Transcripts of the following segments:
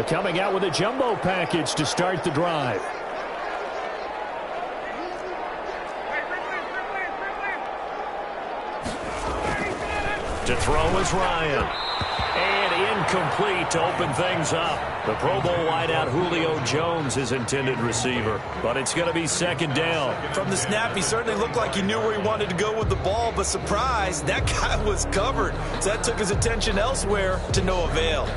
Coming out with a jumbo package to start the drive. To throw is Ryan. And incomplete to open things up. The Pro Bowl wideout Julio Jones, his intended receiver. But it's going to be second down. From the snap, he certainly looked like he knew where he wanted to go with the ball, but surprise, that guy was covered. So that took his attention elsewhere to no avail.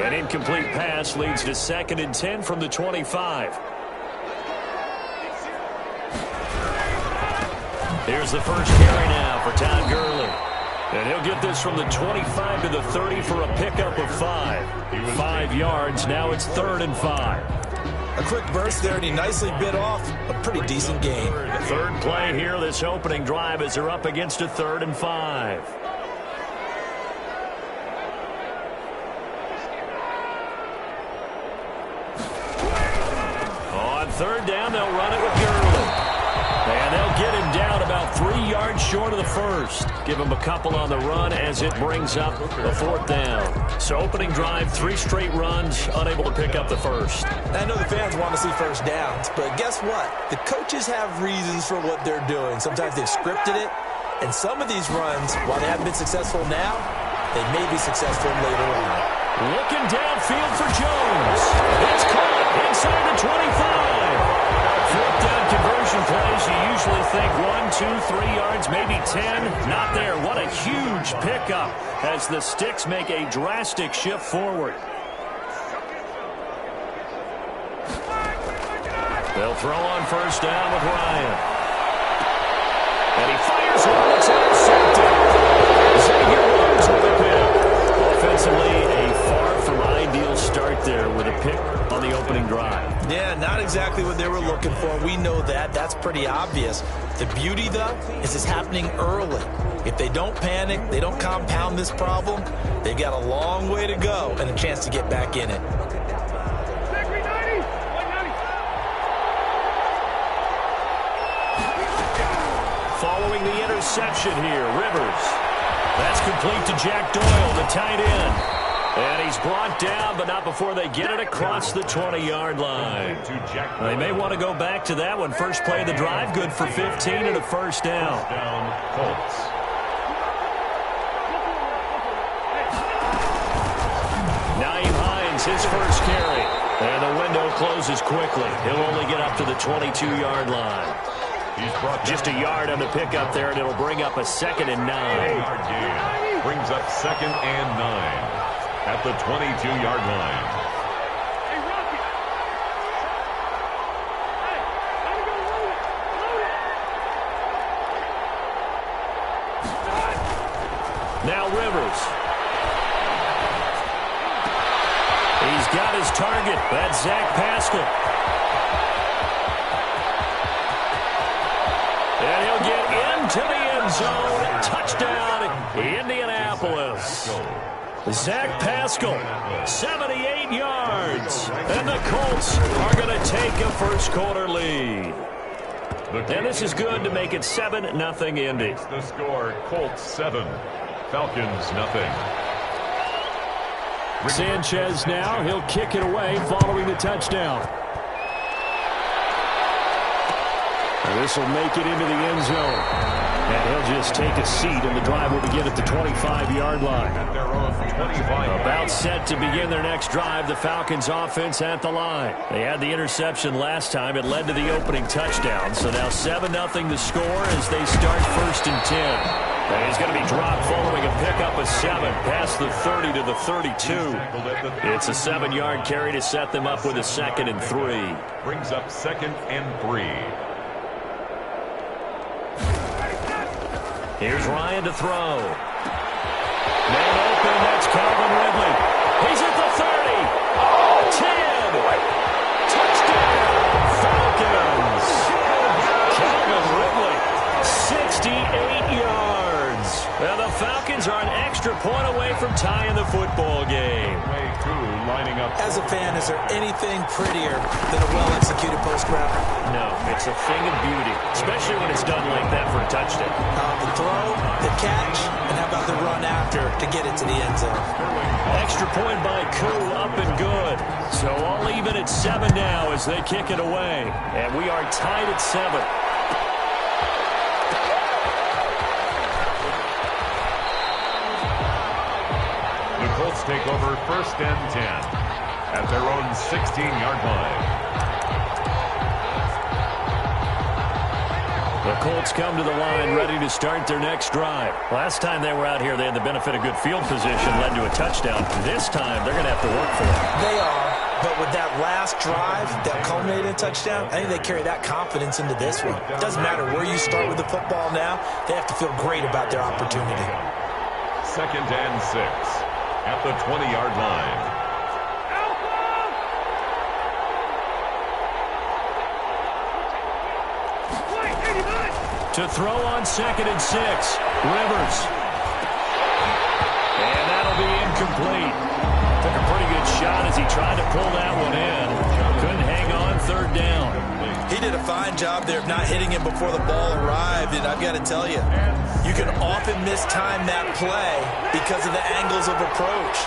An incomplete pass leads to 2nd and 10 from the 25. Here's the first carry now for Todd Gurley. And he'll get this from the 25 to the 30 for a pickup of 5. 5 yards. Now it's 3rd and 5. A quick burst there, and he nicely bit off a pretty decent gain. Third play here, this opening drive, as they're up against a 3rd and 5. On 3rd down, they'll run it with Gurley. And they'll get him down about 3 yards short of the first. Give him a couple on the run as it brings up a 4th down. So opening drive, 3 straight runs, unable to pick up the first. I know the fans want to see first downs, but guess what? The coaches have reasons for what they're doing. Sometimes they've scripted it, and some of these runs, while they haven't been successful now, they may be successful later on. Looking downfield for Jones. It's caught inside the 25. 4th down conversion plays, you usually think 1, 2, 3 yards, maybe 10. Not there. What a huge pickup as the Sticks make a drastic shift forward. They'll throw on first down with Ryan. And he fires one. It's intercepted. Xavier Rhodes with a pick. Offensively, a far from ideal start there with a pick on the opening drive. Yeah, not exactly what they were looking for. We know that. That's pretty obvious. The beauty, though, is it's happening early. If they don't panic, they don't compound this problem, they've got a long way to go and a chance to get back in it. Following the interception here, Rivers. That's complete to Jack Doyle, the tight end. And he's brought down, but not before they get it across the 20-yard line. They may want to go back to that one. First play of the drive, good for 15 and a first down. Naeem Hines, his first carry. And the window closes quickly. He'll only get up to the 22-yard line. Just a yard on the pickup there, and it'll bring up a 2nd and 9. Brings up 2nd and 9 at the 22-yard line. Now Rivers. He's got his target. That's Zach Pascal. And he'll get into the end zone. Touchdown, Indianapolis. Zach Pascal, 78 yards. And the Colts are going to take a first-quarter lead. And this is good to make it 7-0 Indy. The score, Colts 7, Falcons nothing. Sanchez now, he'll kick it away following the touchdown. And this will make it into the end zone. And he'll just take a seat, and the drive will begin at the 25-yard line. At their own 25. About set to begin their next drive, the Falcons offense at the line. They had the interception last time. It led to the opening touchdown. So now 7-0 the score as they start 1st and 10. And he's going to be dropped following a pickup of 7 past the 30 to the 32. It's a 7-yard carry to set them up with a 2nd and 3. Brings up 2nd and 3. Here's Ryan to throw. Man open, that's Calvin Ridley. He's at the 30. 10. Touchdown, Falcons. Calvin Ridley, 68 yards. Well, the Falcons are an extra point away from tying the football game. Lining up. As a fan, is there anything prettier than a well-executed post route? No, it's a thing of beauty, especially when it's done like that for a touchdown. The throw catch, and how about the run after to get it to the end zone? Extra point by Koo, up and good. So all even at 7 now as they kick it away. And we are tied at 7. The Colts take over 1st and 10 at their own 16-yard line. The Colts come to the line ready to start their next drive. Last time they were out here, they had the benefit of good field position, led to a touchdown. This time, they're going to have to work for it. They are, but with that last drive that culminated in a touchdown, I think they carry that confidence into this one. It doesn't matter where you start with the football now. They have to feel great about their opportunity. 2nd and 6 at the 20-yard line. To throw on 2nd and 6, Rivers. And that'll be incomplete. Took a pretty good shot as he tried to pull that one in. Couldn't hang on 3rd down. He did a fine job there of not hitting him before the ball arrived, and I've got to tell you, you can often mistime that play because of the angles of approach.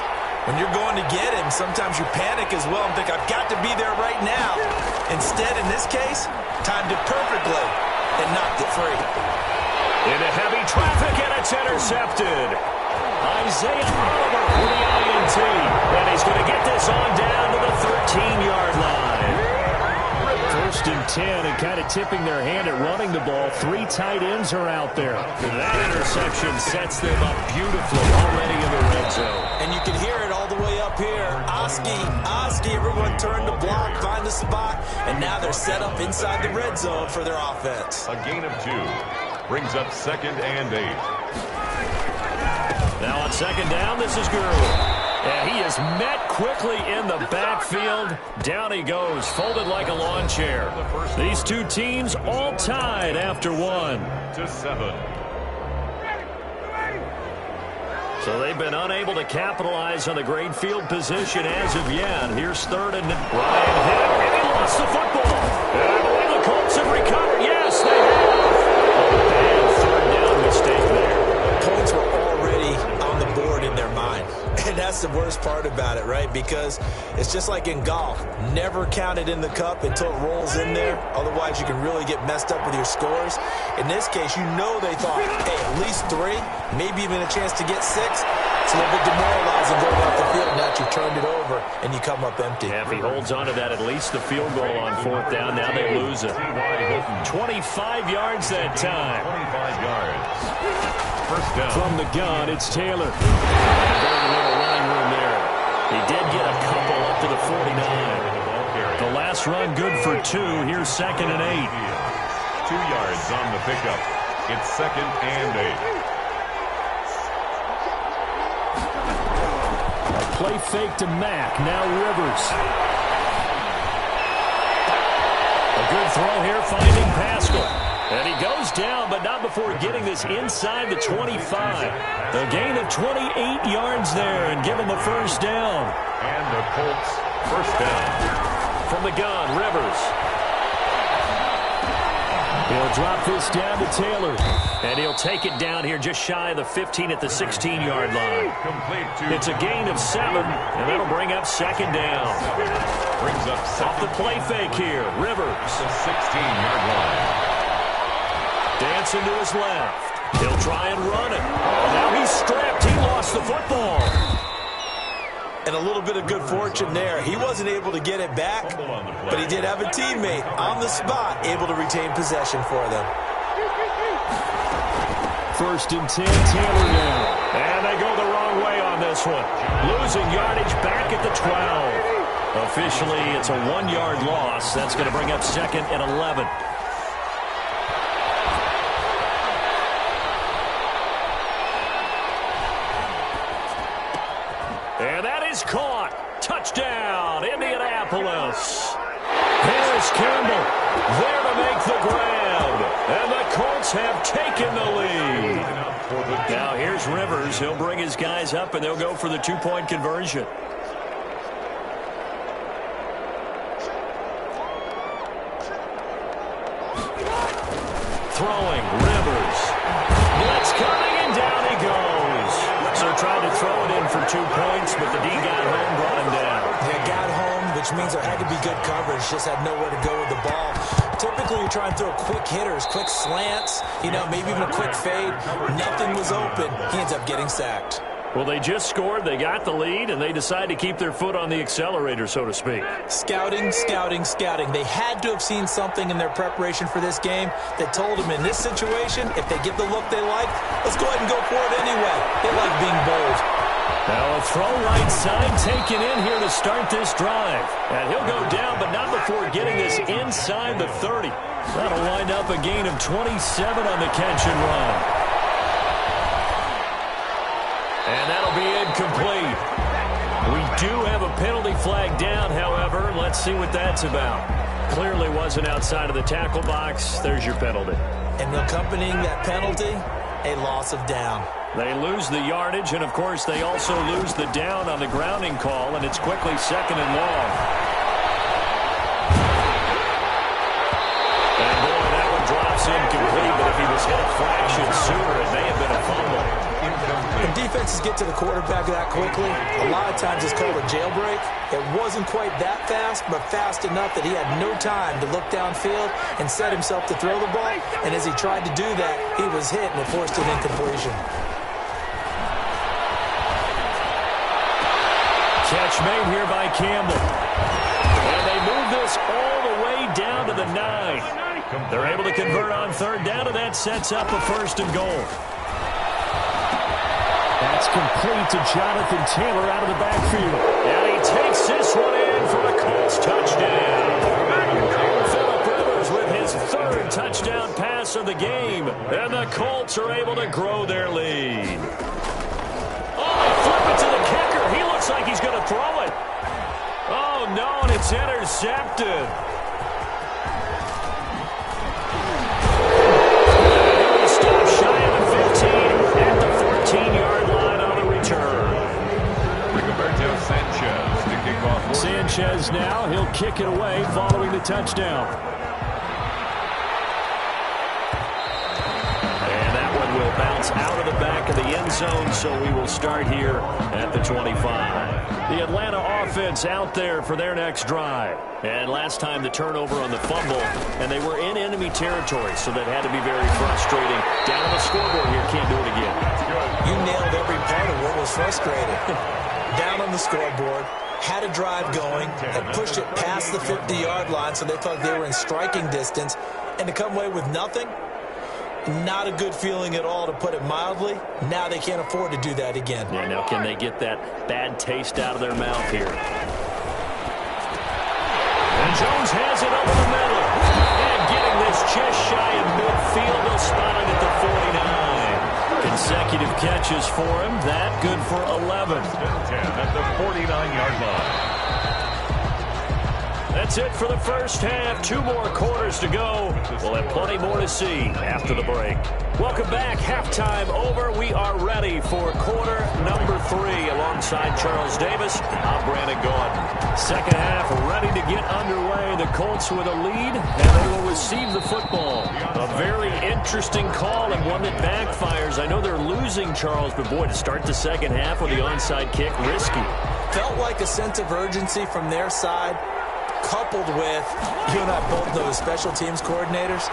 When you're going to get him, sometimes you panic as well and think, I've got to be there right now. Instead, in this case, timed it perfectly and knocked it free. Into heavy traffic, and it's intercepted. Isaiah Oliver with the INT. And he's going to get this on down to the 13-yard line. 1st and 10, and kind of tipping their hand at running the ball. 3 tight ends are out there. That interception sets them up beautifully already in the red zone. And you can hear it all the way up here. Oski, everyone turned to block, find the spot, and now they're set up inside the red zone for their offense. A gain of 2 brings up 2nd and 8. Now on 2nd down, this is Gurley. And he is met quickly in the backfield. Down he goes, folded like a lawn chair. These two teams all tied after 1. To 7. So they've been unable to capitalize on the great field position as of yet. Here's 3rd and Ryan hit, and he lost the football. And I believe the Colts have recovered. Yes, they have. A bad 3rd down mistake there. Points were already on the board in their mind. And that's the worst part about it, right? Because it's just like in golf. Never count it in the cup until it rolls in there. Otherwise, you can really get messed up with your scores. In this case, you know they thought, hey, at least 3, maybe even a chance to get 6. It's a little bit demoralizing going off the field. Now you've turned it over, and you come up empty. Yeah, if he holds on to that, at least the field goal on 4th down. Now they lose it. 25 yards that time. 25 yards. 1st down. From the gun, it's Taylor. Very little running room there. He did get a couple up to the 49. The last run good for 2. Here's 2nd and 8. 2 yards on the pickup. It's 2nd and 8. Play fake to Mack. Now Rivers. A good throw here, finding Pascal. And he goes down, but not before getting this inside the 25. A gain of 28 yards there and give him the 1st down. And the Colts 1st down. From the gun, Rivers. He'll drop this down to Taylor. And he'll take it down here just shy of the 15 at the 16-yard line. It's a gain of 7, and that'll bring up 2nd down. Brings up off the play fake here, Rivers. The 16-yard line. Dancing to his left. He'll try and run it. Now he's stripped. He lost the football. And a little bit of good fortune there. He wasn't able to get it back, but he did have a teammate on the spot able to retain possession for them. 1st and 10, Taylor now. And they go the wrong way on this one. Losing yardage back at the 12. Officially, it's a 1-yard loss. That's going to bring up 2nd and 11. And that is caught. Touchdown, Indianapolis. Harris Campbell there to make the grab. And the Colts have taken the lead. Now here's Rivers. He'll bring his guys up, and they'll go for the 2-point conversion. Throwing, Rivers. Blitz coming and down. for 2 points, but the D got home, brought him down. They got home, which means there had to be good coverage. Just had nowhere to go with the ball. Typically, you're trying to throw quick hitters, quick slants, maybe even a quick fade. Nothing was open. He ends up getting sacked. Well, they just scored, they got the lead, and they decide to keep their foot on the accelerator, so to speak. Scouting, scouting, scouting. They had to have seen something in their preparation for this game that told them in this situation, if they get the look they like, let's go ahead and go for it anyway. They like being bold. Now a throw right side taken in here to start this drive. And he'll go down, but not before getting this inside the 30. That'll wind up a gain of 27 on the catch and run. And that'll be incomplete. We do have a penalty flag down, however. Let's see what that's about. Clearly wasn't outside of the tackle box. There's your penalty. And accompanying that penalty, a loss of down. They lose the yardage, and, of course, they also lose the down on the grounding call, and it's quickly 2nd and long. And, boy, that one drops incomplete, but if he was hit a fraction sooner, it may have been a fumble. When defenses get to the quarterback that quickly, a lot of times it's called a jailbreak. It wasn't quite that fast, but fast enough that he had no time to look downfield and set himself to throw the ball. And as he tried to do that, he was hit and it forced an incompletion. Catch made here by Campbell. And they move this all the way down to the 9. They're able to convert on 3rd down, and that sets up a 1st and goal. That's complete to Jonathan Taylor out of the backfield. And he takes this one in for a Colts touchdown. Phillip Rivers with his 3rd touchdown pass of the game. And the Colts are able to grow their lead. Oh, they flip it to the kicker. He looks like he's going to throw it. Oh, no, and it's intercepted. He will stop shy of the 15 at the 14-yard line on the return. Rigoberto Sanchez to kick off. Sanchez now, he'll kick it away following the touchdown. And that one will bounce out of the back of the end zone, so we will start here at the 25. The Atlanta offense out there for their next drive. And last time the turnover on the fumble, and they were in enemy territory, so that had to be very frustrating. Down on the scoreboard here, can't do it again. You nailed every part of what was frustrating. Down on the scoreboard, had a drive going, and pushed it past the 50-yard line, so they thought they were in striking distance, and to come away with nothing, not a good feeling at all, to put it mildly. Now they can't afford to do that again. Yeah, now can they get that bad taste out of their mouth here? And Jones has it over the middle. And getting this just shy of midfield, they'll spot it at the 49. Consecutive catches for him. That good for 11. 10 at the 49-yard line. That's it for the first half. 2 more quarters to go. We'll have plenty more to see after the break. Welcome back. Halftime over. We are ready for quarter number 3. Alongside Charles Davis, I'm Brandon Gaudin. Second half ready to get underway. The Colts with a lead, and they will receive the football. A very interesting call and one that backfires. I know they're losing, Charles, but boy, to start the second half with the onside kick, risky. Felt like a sense of urgency from their side, coupled with, you and I both know, the special teams coordinators,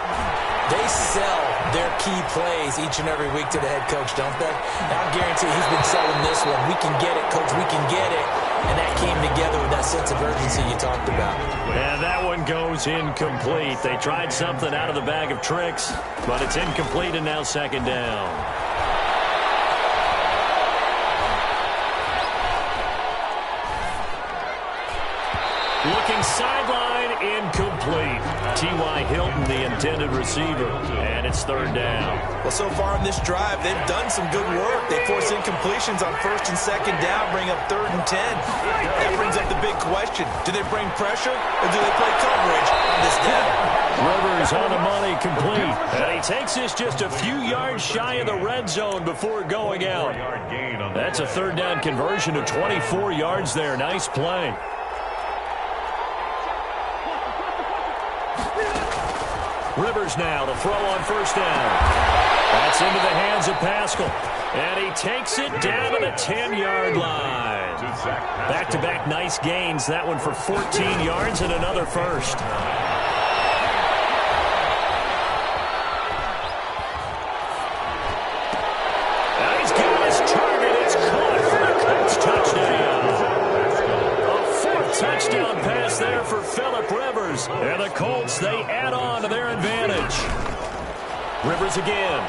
they sell their key plays each and every week to the head coach, don't they? And I guarantee he's been selling this one. We can get it, coach, we can get it. And that came together with that sense of urgency you talked about. And that one goes incomplete. They tried something out of the bag of tricks, but it's incomplete, and now 2nd down. Looking sideline, incomplete. T.Y. Hilton, the intended receiver, and it's 3rd down. Well, so far in this drive, they've done some good work. They force incompletions on 1st and 2nd down, bring up 3rd and 10. That brings up the big question. Do they bring pressure, or do they play coverage on this down? Rivers on the money, complete. And he takes this just a few yards shy of the red zone before going out. That's a 3rd down conversion of 24 yards there. Nice play. Rivers now to throw on 1st down. That's into the hands of Pascal. And he takes it down to the 10-yard line. Back-to-back nice gains. That one for 14 yards and another first. Now he's got his target. It's caught for the Colts touchdown. A fourth touchdown pass there for Phillip Rivers. And the Colts, they add on to their advantage. Rivers again.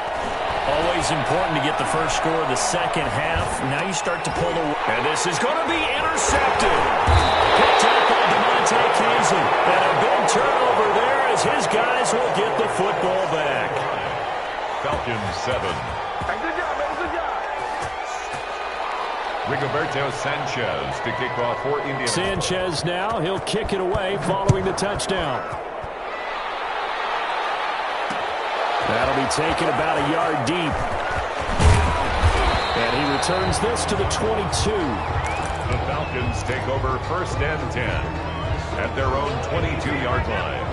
Always important to get the first score of the second half. Now you start to pull away. And this is going to be intercepted. Good tackle, Demonte Casey. And a big turnover there as his guys will get the football back. Falcons 7. Good job, man. Good job. Rigoberto Sanchez to kick off for Indiana. Sanchez now. He'll kick it away following the touchdown. That'll be taken about a yard deep. And he returns this to the 22. The Falcons take over 1st and 10 at their own 22-yard line.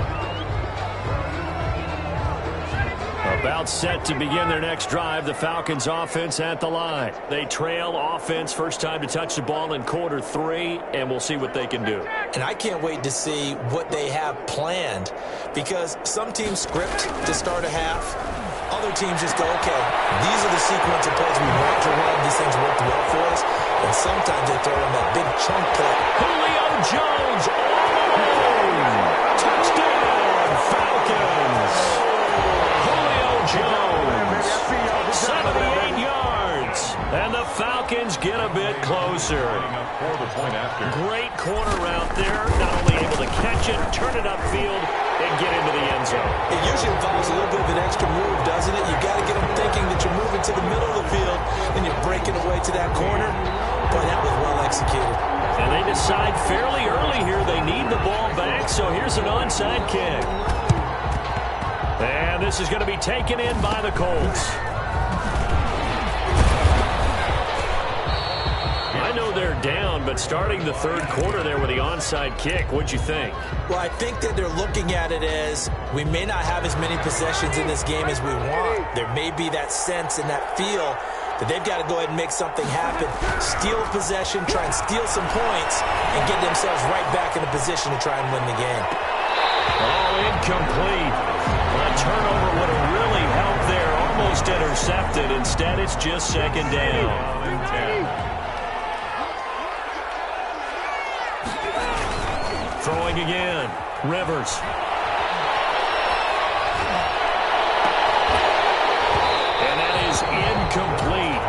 About set to begin their next drive. The Falcons offense at the line. They trail offense, first time to touch the ball in quarter 3, and we'll see what they can do. And I can't wait to see what they have planned, because some teams script to start a half. Other teams just go, okay, these are the sequence of plays we want to run. These things worked well for us. And sometimes they throw in that big chunk play. Julio Jones all alone. Touchdown, Falcons. Julio Jones, 78 yards. And the Falcons get a bit closer. Great corner route there. Not only able to catch it, turn it upfield, and get into the end zone. It usually involves a little bit of an extra move, doesn't it? You've got to get them thinking that you're moving to the middle of the field, and you're breaking away to that corner. Boy, that was well executed. And they decide fairly early here they need the ball back, so here's an onside kick. And this is going to be taken in by the Colts. I know they're down, but starting the third quarter there with the onside kick, what'd you think? Well, I think that they're looking at it as we may not have as many possessions in this game as we want. There may be that sense and that feel that they've got to go ahead and make something happen. Steal a possession, try and steal some points, and get themselves right back in a position to try and win the game. Oh, incomplete. A turnover would have really helped there. Almost intercepted. Instead, it's just second down. Throwing again. Rivers. And that is incomplete.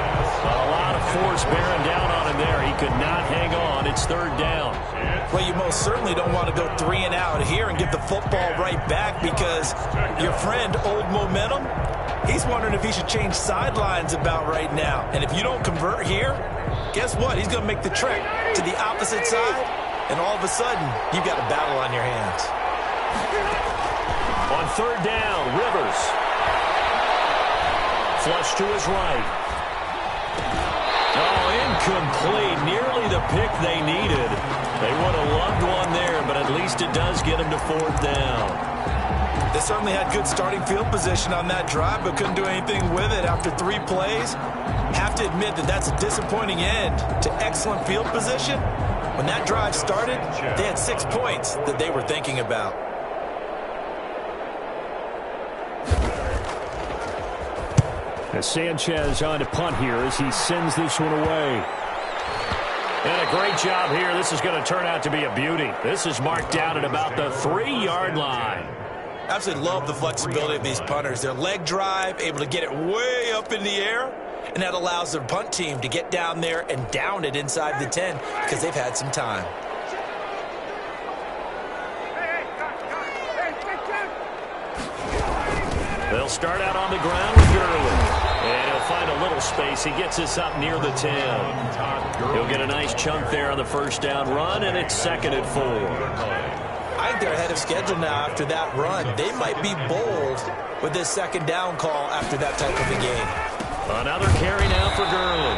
A lot of force bearing down on him there. He could not hang on. It's third down. Well, you most certainly don't want to go 3 and out here and give the football right back, because your friend, Old Momentum, he's wondering if he should change sidelines about right now. And if you don't convert here, guess what? He's going to make the trek to the opposite side, and all of a sudden, you've got a battle on your hands. On third down, Rivers. Flush to his right. Oh, incomplete. Nearly the pick they needed. They would have loved one there, but at least it does get them to fourth down. They certainly had good starting field position on that drive, but couldn't do anything with it after 3 plays. Have to admit that that's a disappointing end to excellent field position. When that drive started, they had 6 points that they were thinking about. As Sanchez on to punt here as he sends this one away. And a great job here. This is going to turn out to be a beauty. This is marked down at about the 3-yard line. Absolutely love the flexibility of these punters. Their leg drive, able to get it way up in the air, and that allows their punt team to get down there and down it inside the 10 because they've had some time. They'll start out on the ground with Gurley. And he'll find a little space. He gets us up near the 10. He'll get a nice chunk there on the first down run, and it's 2nd and 4. I think they're ahead of schedule now after that run. They might be bold with this 2nd down call after that type of a game. Another carry now for Gurley.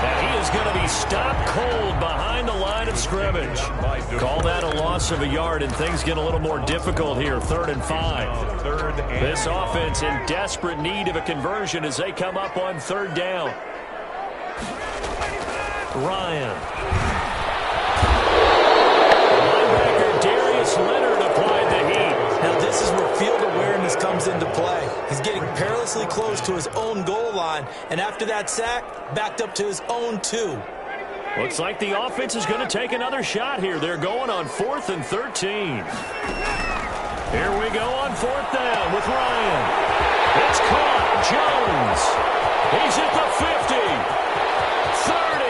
And he is going to be stopped cold behind the line of scrimmage. Call that a loss of a yard, and things get a little more difficult here. 3rd and 5. This offense in desperate need of a conversion as they come up on 3rd down. Ryan. Linebacker Darius Leonard applied the heat. Now this is where field awareness comes into play. He's getting perilously close to his own goal line, and after that sack, backed up to his own 2. Looks like the offense is going to take another shot here. They're going on 4th and 13. Here we go on 4th down with Ryan. It's caught. Jones. He's at the 50. 30.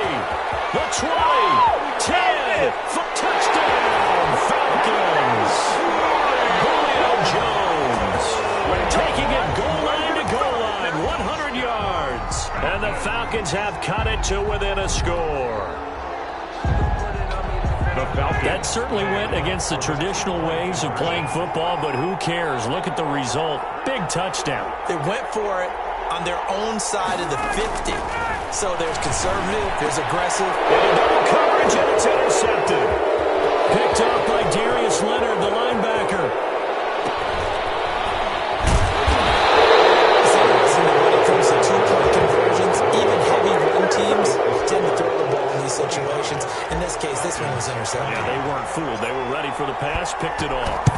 The 20. 10. For touchdown. Falcons. Julio Jones. Taking it goal line to goal line. 100 yards. And the Falcons have cut it to within a score. That certainly went against the traditional ways of playing football, but who cares? Look at the result. Big touchdown. They went for it on their own side of the 50. So there's conservative, there's aggressive. And double coverage, and it's intercepted. Picked up by Darius Leonard, the linebacker. It's interesting that when it comes to two-point conversions, even heavy run teams tend to throw the ball in these situations. In this case, this one was intercepted. Yeah, they weren't fooled. They were ready for the pass, picked it off.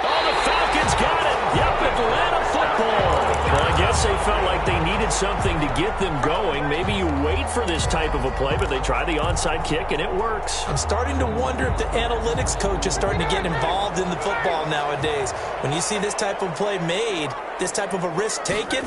Oh, the Falcons got it. Yep, Atlanta football. Well, I guess they felt like they needed something to get them going. Maybe you wait for this type of a play, but they try the onside kick, and it works. I'm starting to wonder if the analytics coach is starting to get involved in the football nowadays. When you see this type of play made, this type of a risk taken,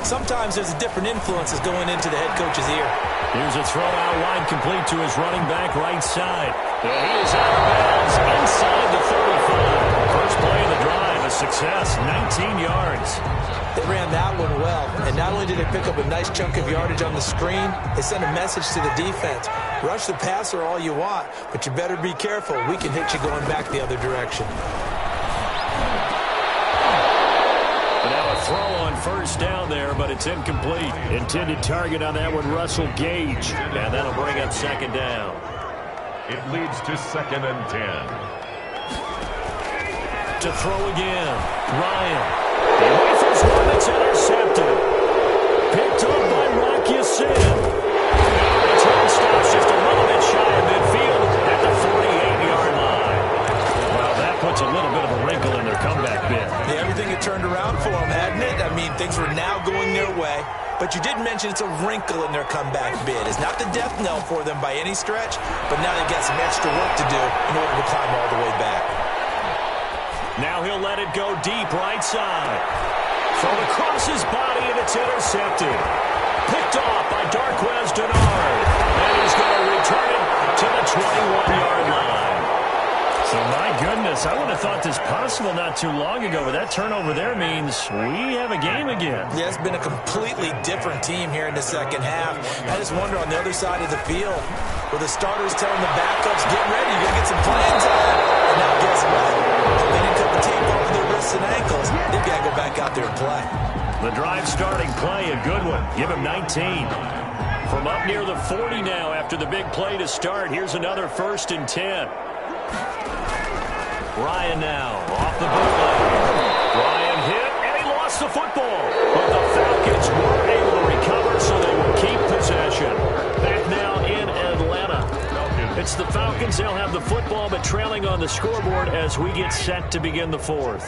sometimes there's a different influences going into the head coach's ear. Here's a throw out wide, complete to his running back right side. And he is out of bounds inside the 35. First play of the drive, a success, 19 yards. They ran that one well, and not only did they pick up a nice chunk of yardage on the screen, they sent a message to the defense. Rush the passer all you want, but you better be careful. We can hit you going back the other direction. Now a throw on first down there, but it's incomplete. Intended target on that one, Russell Gage. And that'll bring up second down. It leads to 2nd and 10. To throw again, Ryan. He waits one that's intercepted. Picked up by Rocky Sin. The turn stops just a little bit shy of midfield at the 48-yard line. Well, that puts a little bit of a wrinkle in their comeback bid. Yeah, everything had turned around for them, hadn't it? I mean, things were now going their way. But you did mention it's a wrinkle in their comeback bid. It's not the death knell for them by any stretch, but now they've got some extra work to do in order to climb all the way back. Now he'll let it go deep right side. Thrown across his body, and it's intercepted. Picked off by Darquez Denard. And he's going to return it to the 21-yard line. So, my goodness, I would have thought this possible not too long ago, but that turnover there means we have a game again. Yeah, it's been a completely different team here in the second half. I just wonder on the other side of the field, where the starters telling the backups, get ready, you're going to get some playing time. And now guess what? They didn't cut the tape off of their wrists and ankles. They've got to go back out there and play. The drive starting play, a good one. Give him 19. From up near the 40 now after the big play to start. Here's another 1st and 10. Ryan now off the bootleg. Ryan hit, and he lost the football. But the Falcons were able to recover, so they will keep possession. Back now in Atlanta. It's the Falcons. They'll have the football, but trailing on the scoreboard as we get set to begin the 4th.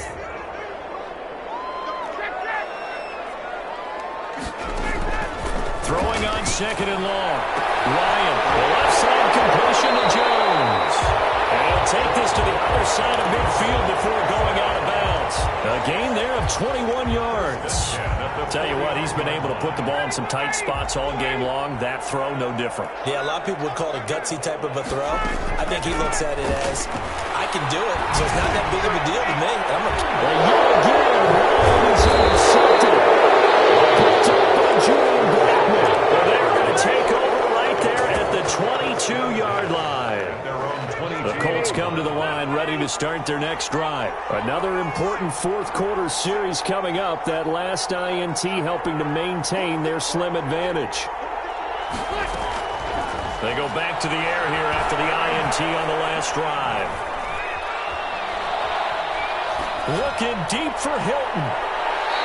Throwing on 2nd and long. Ryan, the left side completion to Jones. And he'll take this to the other side of midfield before going out of bounds. A gain there of 21 yards. Tell you what, he's been able to put the ball in some tight spots all game long. That throw, no different. Yeah, a lot of people would call it a gutsy type of a throw. I think he looks at it as, I can do it, so it's not that big of a deal to me. I'm a... Well, yet again, Ryan is intercepted. Picked up by Julian Blackman. Well, they're going to take over right there at the 22-yard line. The Colts come to the line ready to start their next drive. Another important 4th quarter series coming up. That last INT helping to maintain their slim advantage. They go back to the air here after the INT on the last drive. Looking deep for Hilton.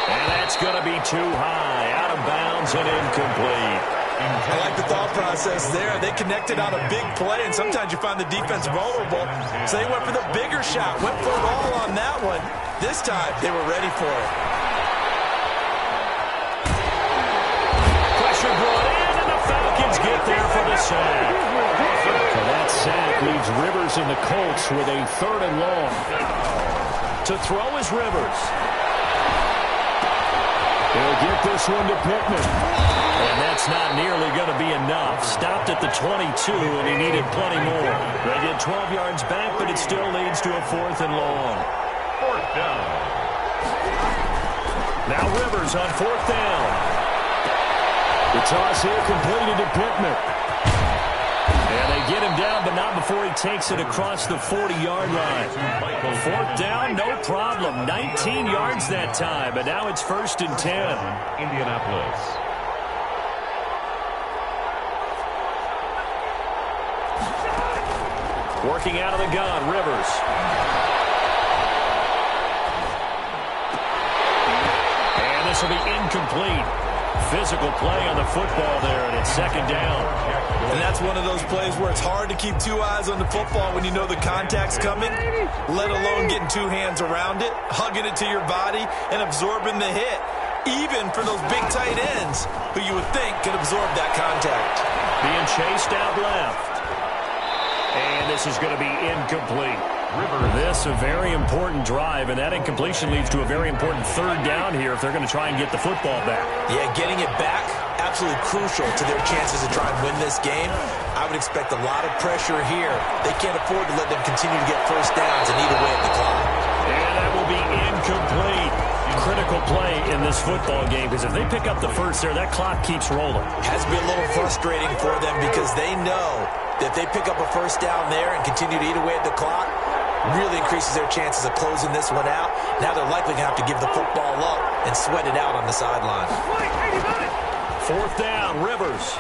And that's going to be too high, out of bounds and incomplete. I like the thought process there. They connected on a big play, and sometimes you find the defense vulnerable. So they went for the bigger shot, went for it all on that one. This time, they were ready for it. Pressure brought in, and the Falcons get there for the sack. So that sack leaves Rivers and the Colts with a 3rd and long. To throw is Rivers. He'll get this one to Pittman. And that's not nearly going to be enough. Stopped at the 22, and he needed plenty more. They get 12 yards back, but it still leads to a 4th and long. 4th down. Now Rivers on 4th down. The toss here completed to Pittman. And they get him down, but not before he takes it across the 40-yard line. 4th down, no problem. 19 yards that time, but now it's 1st and 10. Indianapolis. Working out of the gun, Rivers. And this will be incomplete. Physical play on the football there, and it's 2nd down. And that's one of those plays where it's hard to keep 2 eyes on the football when you know the contact's coming, let alone getting 2 hands around it, hugging it to your body, and absorbing the hit, even for those big tight ends who you would think could absorb that contact. Being chased out left. And this is going to be incomplete. This a very important drive, and that incompletion leads to a very important 3rd down here if they're going to try and get the football back. Yeah, getting it back, absolutely crucial to their chances to try and win this game. I would expect a lot of pressure here. They can't afford to let them continue to get 1st downs and eat away at the clock. And that will be incomplete. Critical play in this football game, because if they pick up the 1st there, that clock keeps rolling. Has been a little frustrating for them because they know that if they pick up a 1st down there and continue to eat away at the clock, really increases their chances of closing this one out. Now they're likely going to have to give the football up and sweat it out on the sideline. 4th down, Rivers.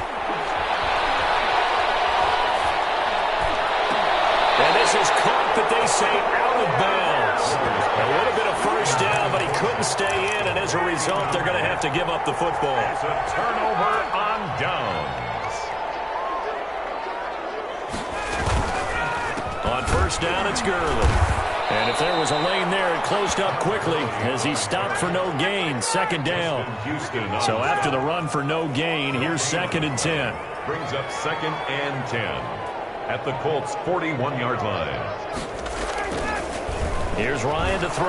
And this is caught, but they say out of bounds. A little bit of 1st down, but he couldn't stay in, and as a result, they're going to have to give up the football. It's a turnover on downs. On 1st down, it's Gurley. And if there was a lane there, it closed up quickly as he stopped for no gain. 2nd down. So after the run for no gain, here's 2nd and 10. Brings up 2nd and 10 at the Colts' 41-yard line. Here's Ryan to throw.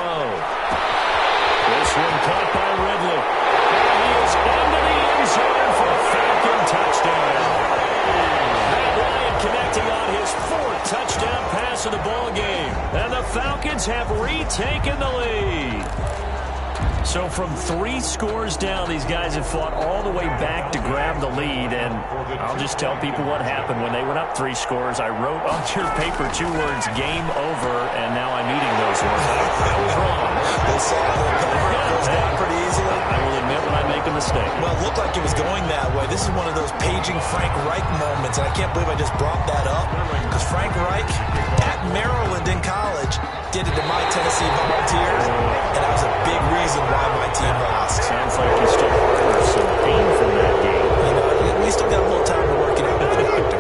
This one caught by Ridley. And he is into the end zone for a Falcon touchdown. Matt Ryan connecting on his 4th touchdown pass of the ball game. And the Falcons have retaken the lead. So from 3 scores down, these guys have fought all the way back to grab the lead. And I'll just tell people what happened when they went up 3 scores. I wrote on your paper 2 words, game over, and now I'm eating those words. I was wrong. They saw the paper goes down pretty easily. I will admit when I make a mistake. Well, it looked like it was going that way. This is one of those paging Frank Reich moments, and I can't believe I just brought that up, because Frank Reich at Maryland in college did it to my Tennessee Volunteers, and that was a big reason why my team lost. Sounds like you still harbor some pain from that game. You know, we still got a little time to work it out with the doctor.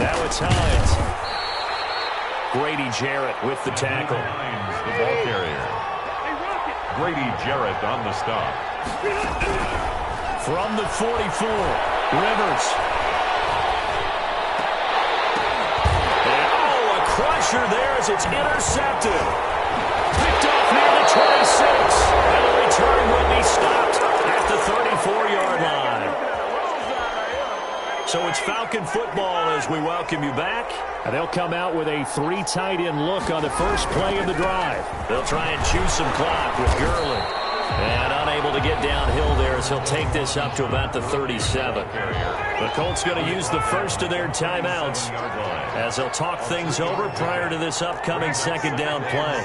Now it's Hines. Grady Jarrett with the tackle. Hines, the ball carrier. Grady Jarrett on the stop. From the 44, Rivers. Crusher there as it's intercepted. Picked off near the 26. And the return will be stopped at the 34-yard line. So it's Falcon football as we welcome you back. And they'll come out with a 3 tight end look on the first play of the drive. They'll try and chew some clock with Gurley. And unable to get downhill there as he'll take this up to about the 37. The Colts going to use the first of their timeouts as they'll talk things over prior to this upcoming 2nd down play.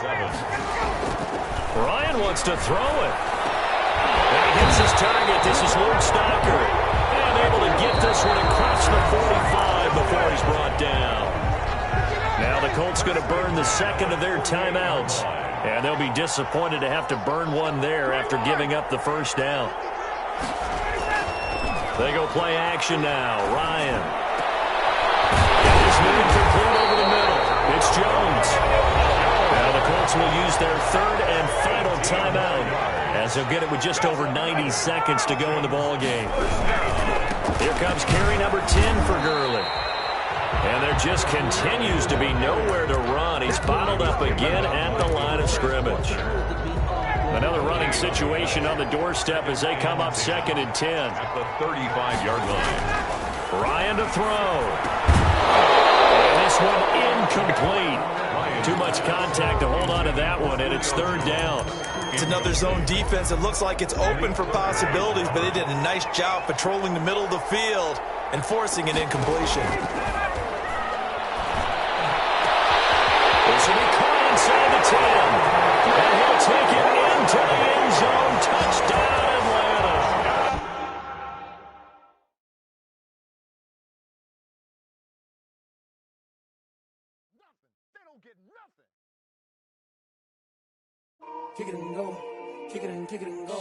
Ryan wants to throw it. And he hits his target. This is Luke Stocker. And able to get this one across the 45 before he's brought down. Now the Colts going to burn the second of their timeouts. And they'll be disappointed to have to burn one there after giving up the first down. They go play action now. Ryan. That is moving complete over the middle. It's Jones. Now the Colts will use their third and final timeout as they'll get it with just over 90 seconds to go in the ball game. Here comes carry number 10 for Gurley. And there just continues to be nowhere to run. He's bottled up again at the line of scrimmage. Another running situation on the doorstep as they come up 2nd and 10. At the 35-yard line. Ryan to throw. And this one incomplete. Too much contact to hold on to that one, and it's 3rd down. It's another zone defense. It looks like it's open for possibilities, but they did a nice job patrolling the middle of the field and forcing an incompletion. This will be caught inside the 10. And he'll take it into the end zone. Touchdown, Atlanta. They don't get nothing. Kick it and go. Kick it and go.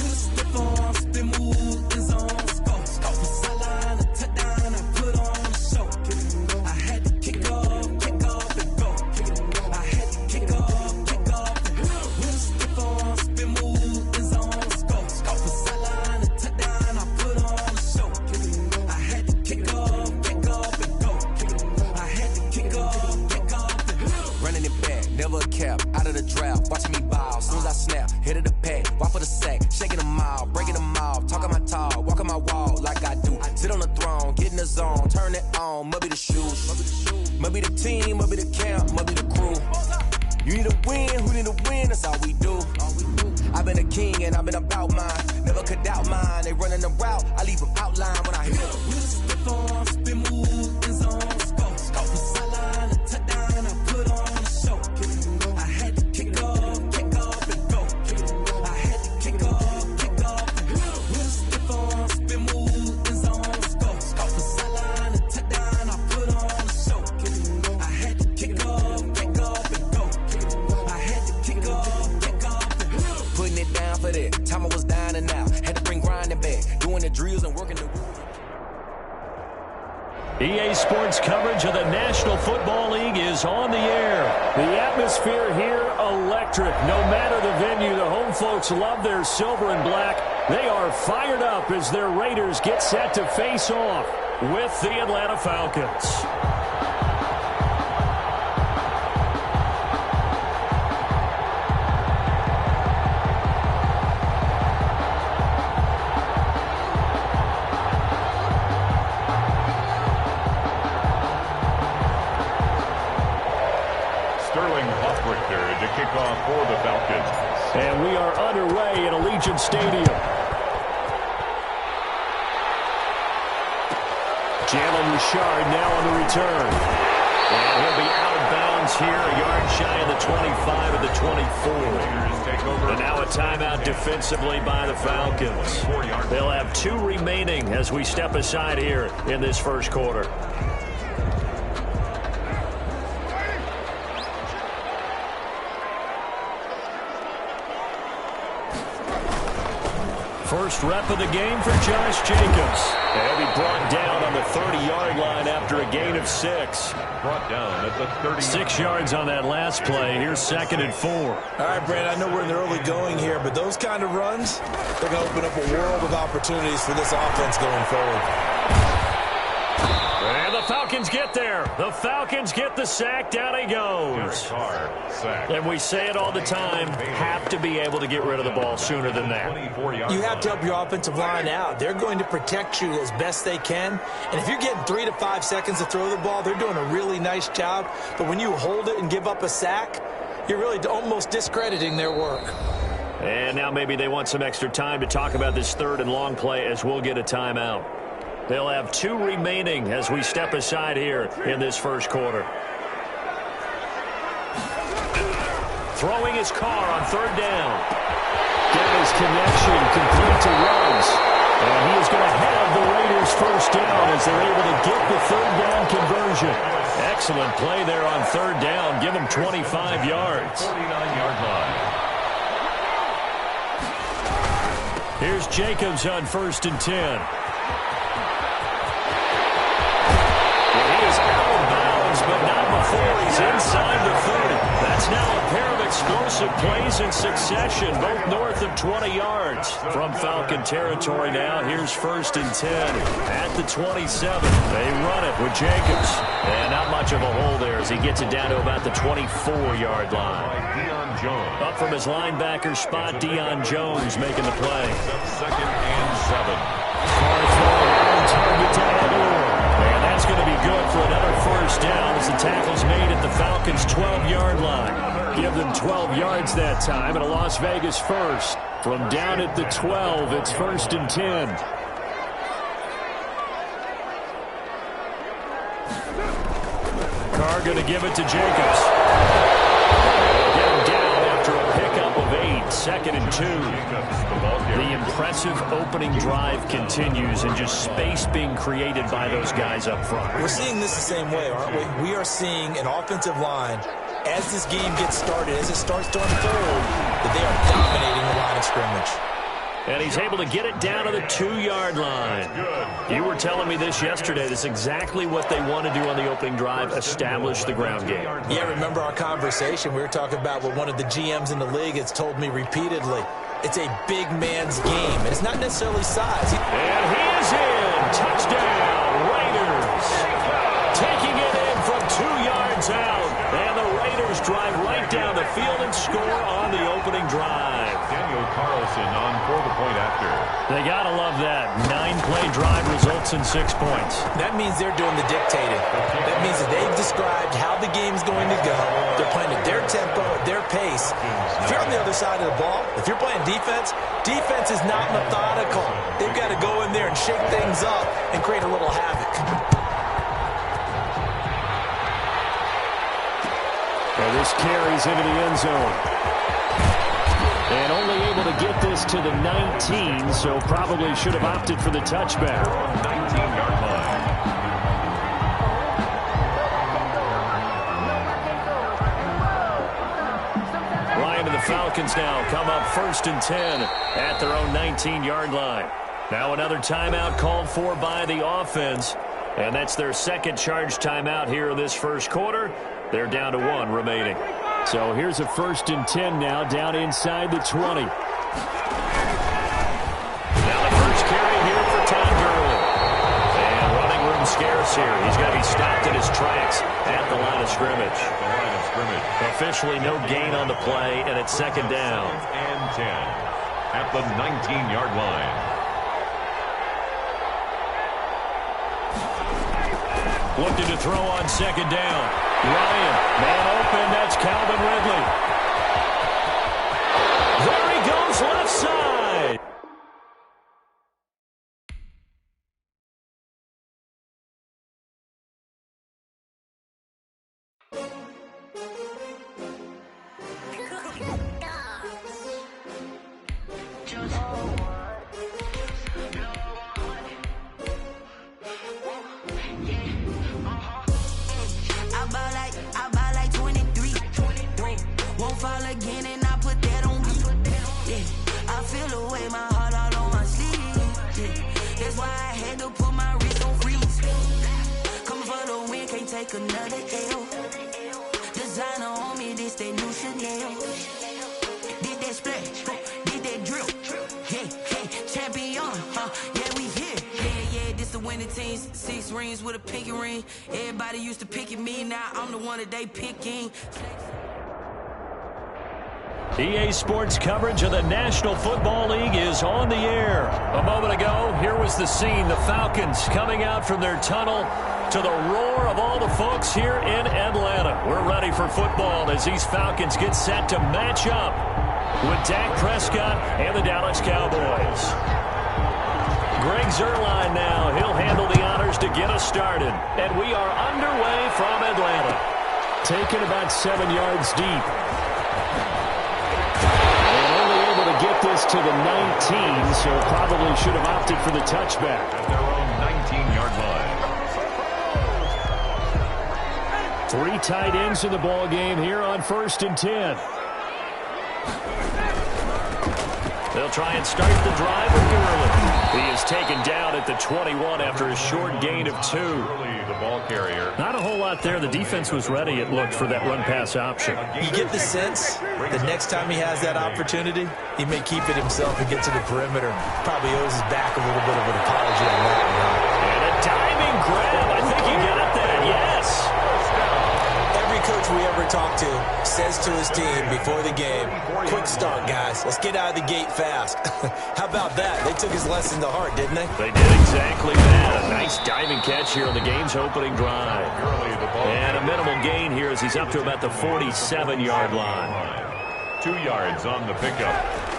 Step on, spin, move, in zone, go. Stop the sideline, a touchdown, I put on a show. Kick it and go. I had to kick off and go. Kick it and go. I had to kick off and go. Step on, spin, move, in zone, go. Stop the sideline, a touchdown, I put on a show. Kick it and go. I had to kick off and go. Kick it and go. I had to kick off and go. Running it back, never a cap, out of the draft, watching me ball. Soon as I snap, hit of the pack, walk for the sack, shaking them out, breaking them off, talking my talk, walking my wall like I do. Sit on the throne, get in the zone, turn it on, must be the shoes, must be the team, must be the camp, must be the crew. You need a win, who need a win, that's all we do. I've been a king and I've been about mine, never could doubt mine. They running the route, I leave them outline when I hit them. Step on, spin, move, in zone, scope, the sideline, a touchdown, I put on a show. I had to kick off and go. I had to kick off and go. Step on, spin, move, in zone, scope, the sideline, a touchdown, I put on a show. I had to kick off and go. I had to kick off and go. Putting it down for that. Time I was down and out. Had to bring grinding back. Doing the drills and working the rules. EA Sports coverage of the National Football League is on the air. The atmosphere here, electric. No matter the venue, the home folks love their silver and black. They are fired up as their Raiders get set to face off with the Atlanta Falcons. To kick off for the Falcons. And we are underway at Allegiant Stadium. Jalen Richard now on the return. And he'll be out of bounds here, a yard shy of the 25 of the 24. And now a timeout defensively by the Falcons. They'll have 2 remaining as we step aside here in this first quarter. First rep of the game for Josh Jacobs. And he'll be brought down on the 30-yard line after a gain of 6. Brought down at the 30. 6 yards on that last play. Here's 2nd and 4. All right, Brandon, I know we're in the early going here, but those kind of runs, they're going to open up a world of opportunities for this offense going forward. And the Falcons get there. The Falcons get the sack. Down he goes. And we say it all the time, have to be able to get rid of the ball sooner than that. You have to help your offensive line out. They're going to protect you as best they can. And if you're getting 3 to 5 seconds to throw the ball, they're doing a really nice job. But when you hold it and give up a sack, you're really almost discrediting their work. And now maybe they want some extra time to talk about this 3rd and long play as we'll get a timeout. They'll have 2 remaining as we step aside here in this first quarter. Throwing his car on 3rd down. Get his connection complete to Ruggs. And he is going to have the Raiders first down as they're able to get the third down conversion. Excellent play there on third down. Give him 25 yards. 49-yard line. Here's Jacobs on 1st and 10. Well, he is out of bounds, but not before he's inside the 30. That's now a pair of explosive plays in succession, both north of 20 yards. From Falcon territory now, here's 1st and 10 at the 27. They run it with Jacobs. And not much of a hole there as he gets it down to about the 24-yard line. Up from his linebacker spot, Deion Jones making the play. 2nd and 7. Target down the middle. And that's going to be good for another first down as the tackle's made at the Falcons' 12-yard line. Give them 12 yards that time and a Las Vegas first. From down at the 12, it's 1st and 10. Carr going to give it to Jacobs. Get him down after a pickup of 8. 2nd and 2. The impressive opening drive continues and just space being created by those guys up front. We're seeing this the same way, aren't we? We are seeing an offensive line, as this game gets started, as it starts to unfold, that they are dominating the line of scrimmage. And he's able to get it down to the 2-yard line. You were telling me this yesterday. This is exactly what they want to do on the opening drive, establish the ground game. Yeah, remember our conversation? We were talking about what one of the GMs in the league has told me repeatedly. It's a big man's game. And it's not necessarily size. And he is in. Touchdown, Raiders. Taking it in from 2 yards out. And the Raiders drive right down the field and score on the opening drive. Daniel Carlson on for the point after. They got to love that. 9-play drive results in 6 points. That means they're doing the dictating. That means that they've described how the game's going to go. They're playing at their tempo, at their pace. If you're on the other side of the ball, if you're playing defense, defense is not methodical. They've got to go in there and shake things up and create a little havoc. Well, this carries into the end zone. And only able to get this to the 19, so probably should have opted for the touchback. 19-yard line. Ryan and the Falcons now come up 1st and 10 at their own 19-yard line. Now another timeout called for by the offense. And that's their second charge timeout here in this first quarter. They're down to 1 remaining. So here's a 1st and 10 now, down inside the 20. Now the first carry here for Todd Gurley. And running room scarce here. He's got to be stopped in his tracks at the line of scrimmage. Officially no gain on the play, and it's 2nd down. 2nd and 10 at the 19-yard line. Looking to throw on 2nd down. Ryan, man open, that's Calvin Ridley. There he goes, left side. Another L. Designer on me, this they new Chanel. Did that splash, did that drill. Yeah, champion, yeah, we here. Yeah, this the winning team. 6 rings with a pinky ring. Everybody used to picking me, now I'm the one that they picking. EA Sports coverage of the National Football League is on the air. A moment ago, here was the scene. The Falcons coming out from their tunnel to the roar of all the folks here in Atlanta. We're ready for football as these Falcons get set to match up with Dak Prescott and the Dallas Cowboys. Greg Zuerlein now. He'll handle the honors to get us started. And we are underway from Atlanta. Taken about 7 yards deep. And only able to get this to the 19, so probably should have opted for the touchback. At their own 19-yard line. 3 tight ends in the ball game here on 1st and 10. They'll try and start the drive with Gurley. He is taken down at the 21 after a short gain of 2. Gurley, the ball carrier. Not a whole lot there. The defense was ready, it looked, for that run-pass option. You get the sense that next time he has that opportunity, he may keep it himself and get to the perimeter. Probably owes his back a little bit of an apology on that one. And a diving grab. I think he got that, yes. Every coach we ever talk to says to his team before the game, quick start, guys. Let's get out of the gate fast. How about that? They took his lesson to heart, didn't they? They did exactly that. A nice diving catch here on the game's opening drive. And a minimal gain here as he's up to about the 47-yard line. 2 yards on the pickup.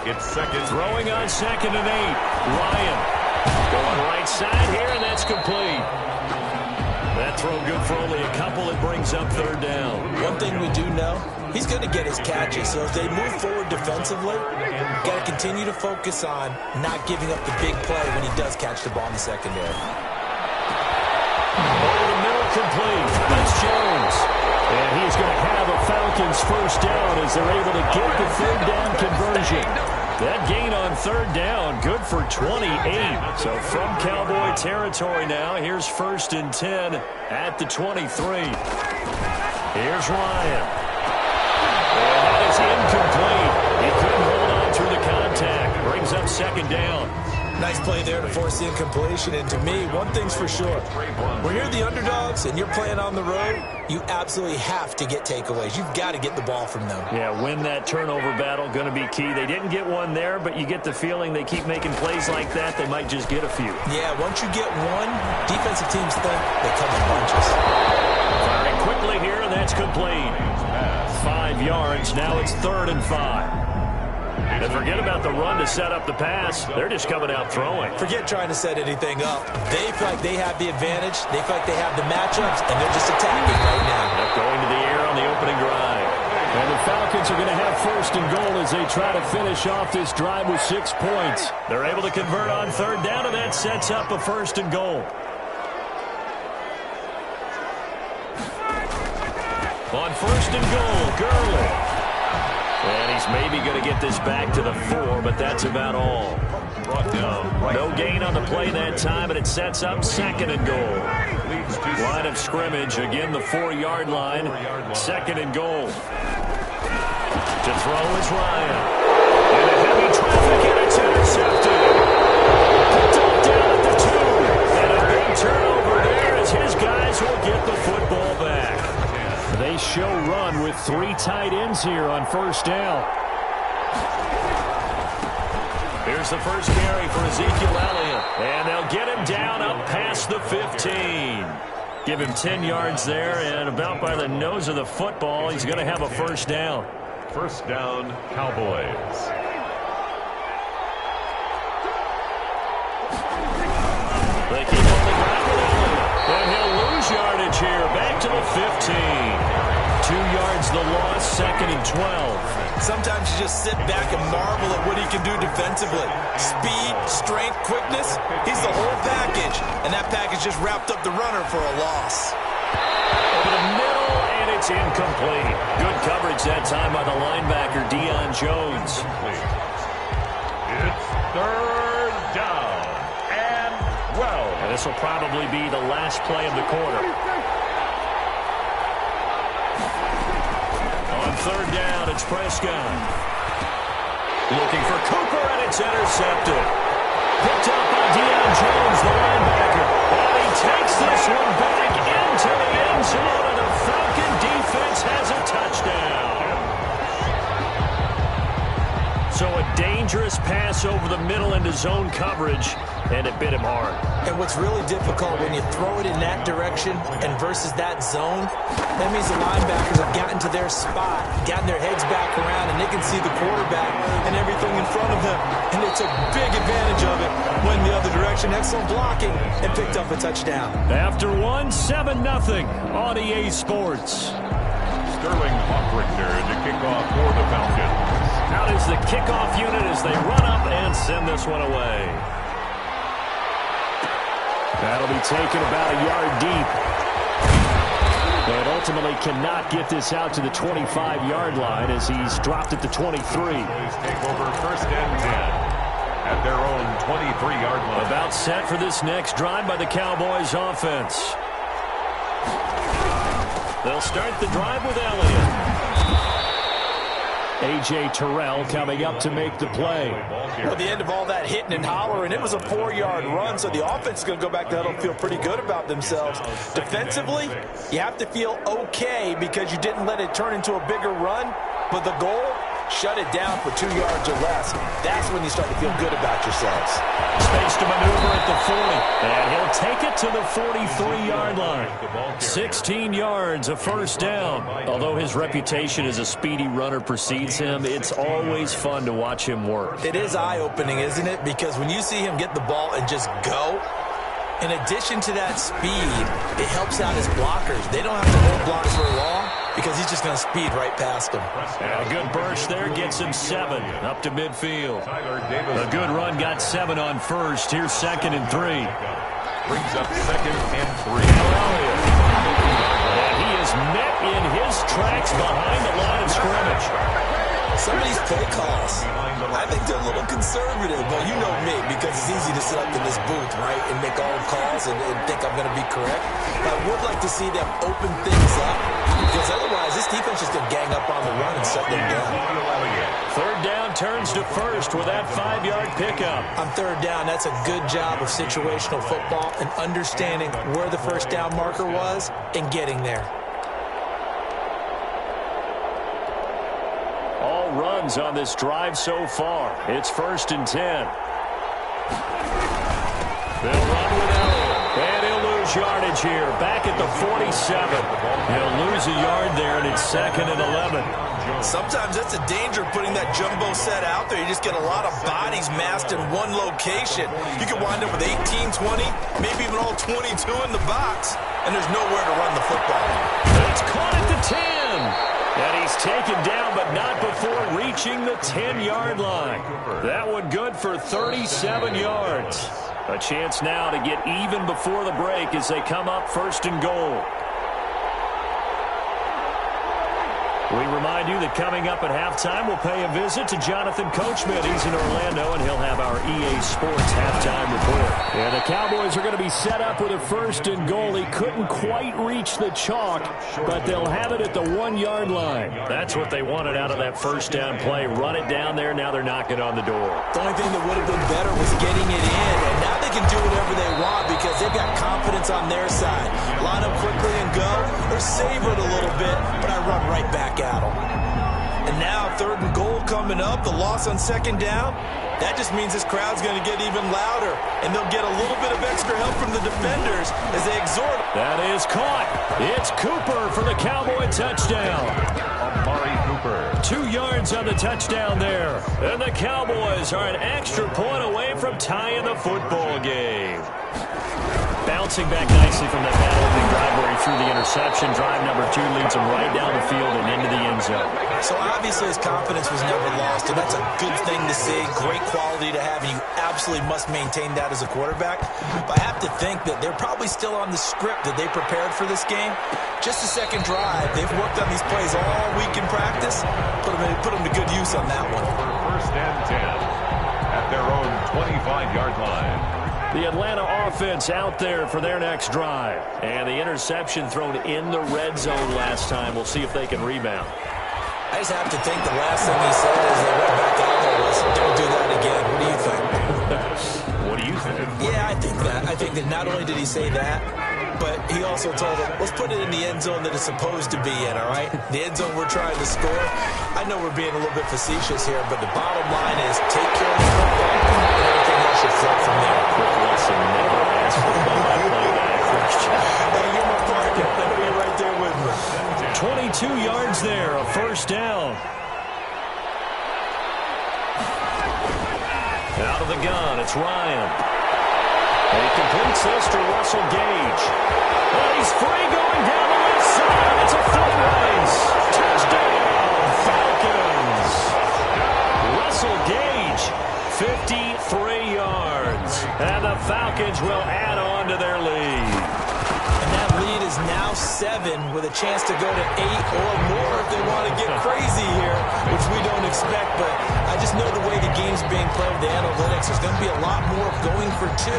It's second. Throwing on 2nd and 8. Ryan going right side here, and that's complete. That throw good for only a couple. It brings up 3rd down. One thing we do know, he's going to get his catches. So if they move forward defensively, got to continue to focus on not giving up the big play when he does catch the ball in the secondary. Over the middle, complete. That's Jones. And he's going to have a Falcons 1st down as they're able to get the 3rd down conversion. That gain on 3rd down, good for 28. So from Cowboy territory now, here's 1st and 10 at the 23. Here's Ryan. And that is incomplete. He couldn't hold on through the contact. Brings up 2nd down. Nice play there to force the incompletion. And to me, one thing's for sure. When you're the underdogs and you're playing on the road, you absolutely have to get takeaways. You've got to get the ball from them. Yeah, win that turnover battle, going to be key. They didn't get one there, but you get the feeling they keep making plays like that, they might just get a few. Yeah, once you get one, defensive teams think they come in bunches. Firing quickly here, and that's complete. 5 yards, now it's 3rd and 5. And forget about the run to set up the pass. They're just coming out throwing. Forget trying to set anything up. They feel like they have the advantage. They feel like they have the matchups, and they're just attacking right now. Going to the air on the opening drive. And the Falcons are going to have 1st and goal as they try to finish off this drive with 6 points. They're able to convert on 3rd down, and that sets up a 1st and goal. On 1st and goal, Gurley. And he's maybe going to get this back to the 4, but that's about all. Brought down. No gain on the play that time, and it sets up 2nd and goal. Line of scrimmage, again the 4-yard line. 2nd and goal. To throw is Ryan. And a heavy traffic, and it's intercepted. Picked up down at the 2. And a big turnover there as his guys will get the football back. They show run with 3 tight ends here on 1st down. Here's the first carry for Ezekiel Elliott. And they'll get him down up past the 15. Give him 10 yards there, and about by the nose of the football, he's going to have a 1st down. 1st down, Cowboys. They keep on the ground with Elliott. And he'll lose yardage here, back to the 15. 2 yards the loss, 2nd and 12. Sometimes you just sit back and marvel at what he can do defensively. Speed, strength, quickness, he's the whole package. And that package just wrapped up the runner for a loss. Over the middle, and it's incomplete. Good coverage that time by the linebacker, Deion Jones. It's 3rd down. And well. And this will probably be the last play of the quarter. On 3rd down, it's Prescott. Looking for Cooper, and it's intercepted. Picked up by Deion Jones, the linebacker. And he takes this one back into the end zone, and the Falcon defense has a touchdown. So a dangerous pass over the middle into zone coverage, and it bit him hard. And what's really difficult when you throw it in that direction and versus that zone, that means the linebackers have gotten to their spot, gotten their heads back around, and they can see the quarterback and everything in front of them. And they took big advantage of it, went the other direction, excellent blocking, and picked up a touchdown. After 7-0 on EA Sports. Sterling Hawkrichter to kick off for the Falcons. Now out is the kickoff unit as they run up and send this one away. That'll be taken about a yard deep. And ultimately cannot get this out to the 25-yard line as he's dropped at the 23. Take over first and 10 at their own 23-yard line. About set for this next drive by the Cowboys offense. They'll start the drive with Elliott. A.J. Terrell coming up to make the play. At the end of all that hitting and hollering, it was a 4-yard run, so the offense is going to go back to huddle and feel pretty good about themselves. Defensively, you have to feel okay because you didn't let it turn into a bigger run, but the goal, shut it down for 2 yards or less. That's when you start to feel good about yourselves. Space to maneuver at the 40, and he'll take it to the 43-yard line. 16 yards, a first down. Although his reputation as a speedy runner precedes him, it's always fun to watch him work. It is eye-opening, isn't it? Because when you see him get the ball and just go, in addition to that speed, it helps out his blockers. They don't have to hold blocks for long because he's just going to speed right past them. And a good burst there gets him 7 up to midfield. A good run got 7 on first. Here's 2nd and 3. Brings up 2nd and 3. And he is met in his tracks behind the line of scrimmage. Some of these play calls, I think they're a little conservative, but you know me, because it's easy to sit up in this booth, right, and make all the calls and think I'm going to be correct. But I would like to see them open things up, because otherwise this defense is going to gang up on the run and shut them down. 3rd down turns to first with that 5-yard pickup. On 3rd down, that's a good job of situational football and understanding where the first down marker was and getting there. All runs on this drive so far. It's 1st and 10. They'll run with Elliott. And he'll lose yardage here. Back at the 47. He'll lose a yard there, and it's 2nd and 11. Sometimes that's a danger putting that jumbo set out there. You just get a lot of bodies massed in one location. You could wind up with 18, 20, maybe even all 22 in the box, and there's nowhere to run the football. It's caught at the 10. And he's taken down, but not before reaching the 10-yard line. That one good for 37 yards. A chance now to get even before the break as they come up 1st and goal. We remind you that coming up at halftime, we'll pay a visit to Jonathan Coachman. He's in Orlando, and he'll have our EA Sports halftime report. And the Cowboys are going to be set up with a 1st and goal. He couldn't quite reach the chalk, but they'll have it at the 1-yard line. That's what they wanted out of that first down play. Run it down there. Now they're knocking on the door. The only thing that would have been better was getting it in, and now they can do whatever they want because they've got confidence on their side. Line up quickly and go, or savor it a little bit, but I run right back at them. And now 3rd and goal coming up, the loss on 2nd down. That just means this crowd's going to get even louder, and they'll get a little bit of extra help from the defenders as they exhort. That is caught. It's Cooper for the Cowboy touchdown. Amari Cooper. 2 yards on the touchdown there. And the Cowboys are an extra point away from tying the football game. Bouncing back nicely from that bad opening drive where he threw the interception. Drive number 2 leads him right down the field and into the end zone. So obviously his confidence was never lost, and that's a good thing to see. Great quality to have, and you absolutely must maintain that as a quarterback. But I have to think that they're probably still on the script that they prepared for this game. Just the 2nd drive. They've worked on these plays all week in practice. Put them to good use on that one. For 1st and 10 at their own 25-yard line. The Atlanta offense out there for their next drive. And the interception thrown in the red zone last time. We'll see if they can rebound. I just have to think the last thing he said as they went back out there was, don't do that again. What do you think? What do you think? Yeah, I think that. I think that not only did he say that, but he also told them, let's put it in the end zone that it's supposed to be in, all right? The end zone we're trying to score. I know we're being a little bit facetious here, but the bottom line is take care of the football, and everything else should flow from there. Quick lesson, never ask for the play that question. Hey, you're my partner. I know you're right there with me. 22 yards there, a 1st down. Out of the gun, it's Ryan. And he completes this to Russell Gage. And he's free going down the left side. It's a foot race. Touchdown, Falcons. the Falcons will add on to their lead. And that lead is now 7 with a chance to go to 8 or more if they want to get crazy here, which we don't expect. But I just know the way the game's being played, the analytics, there's going to be a lot more going for 2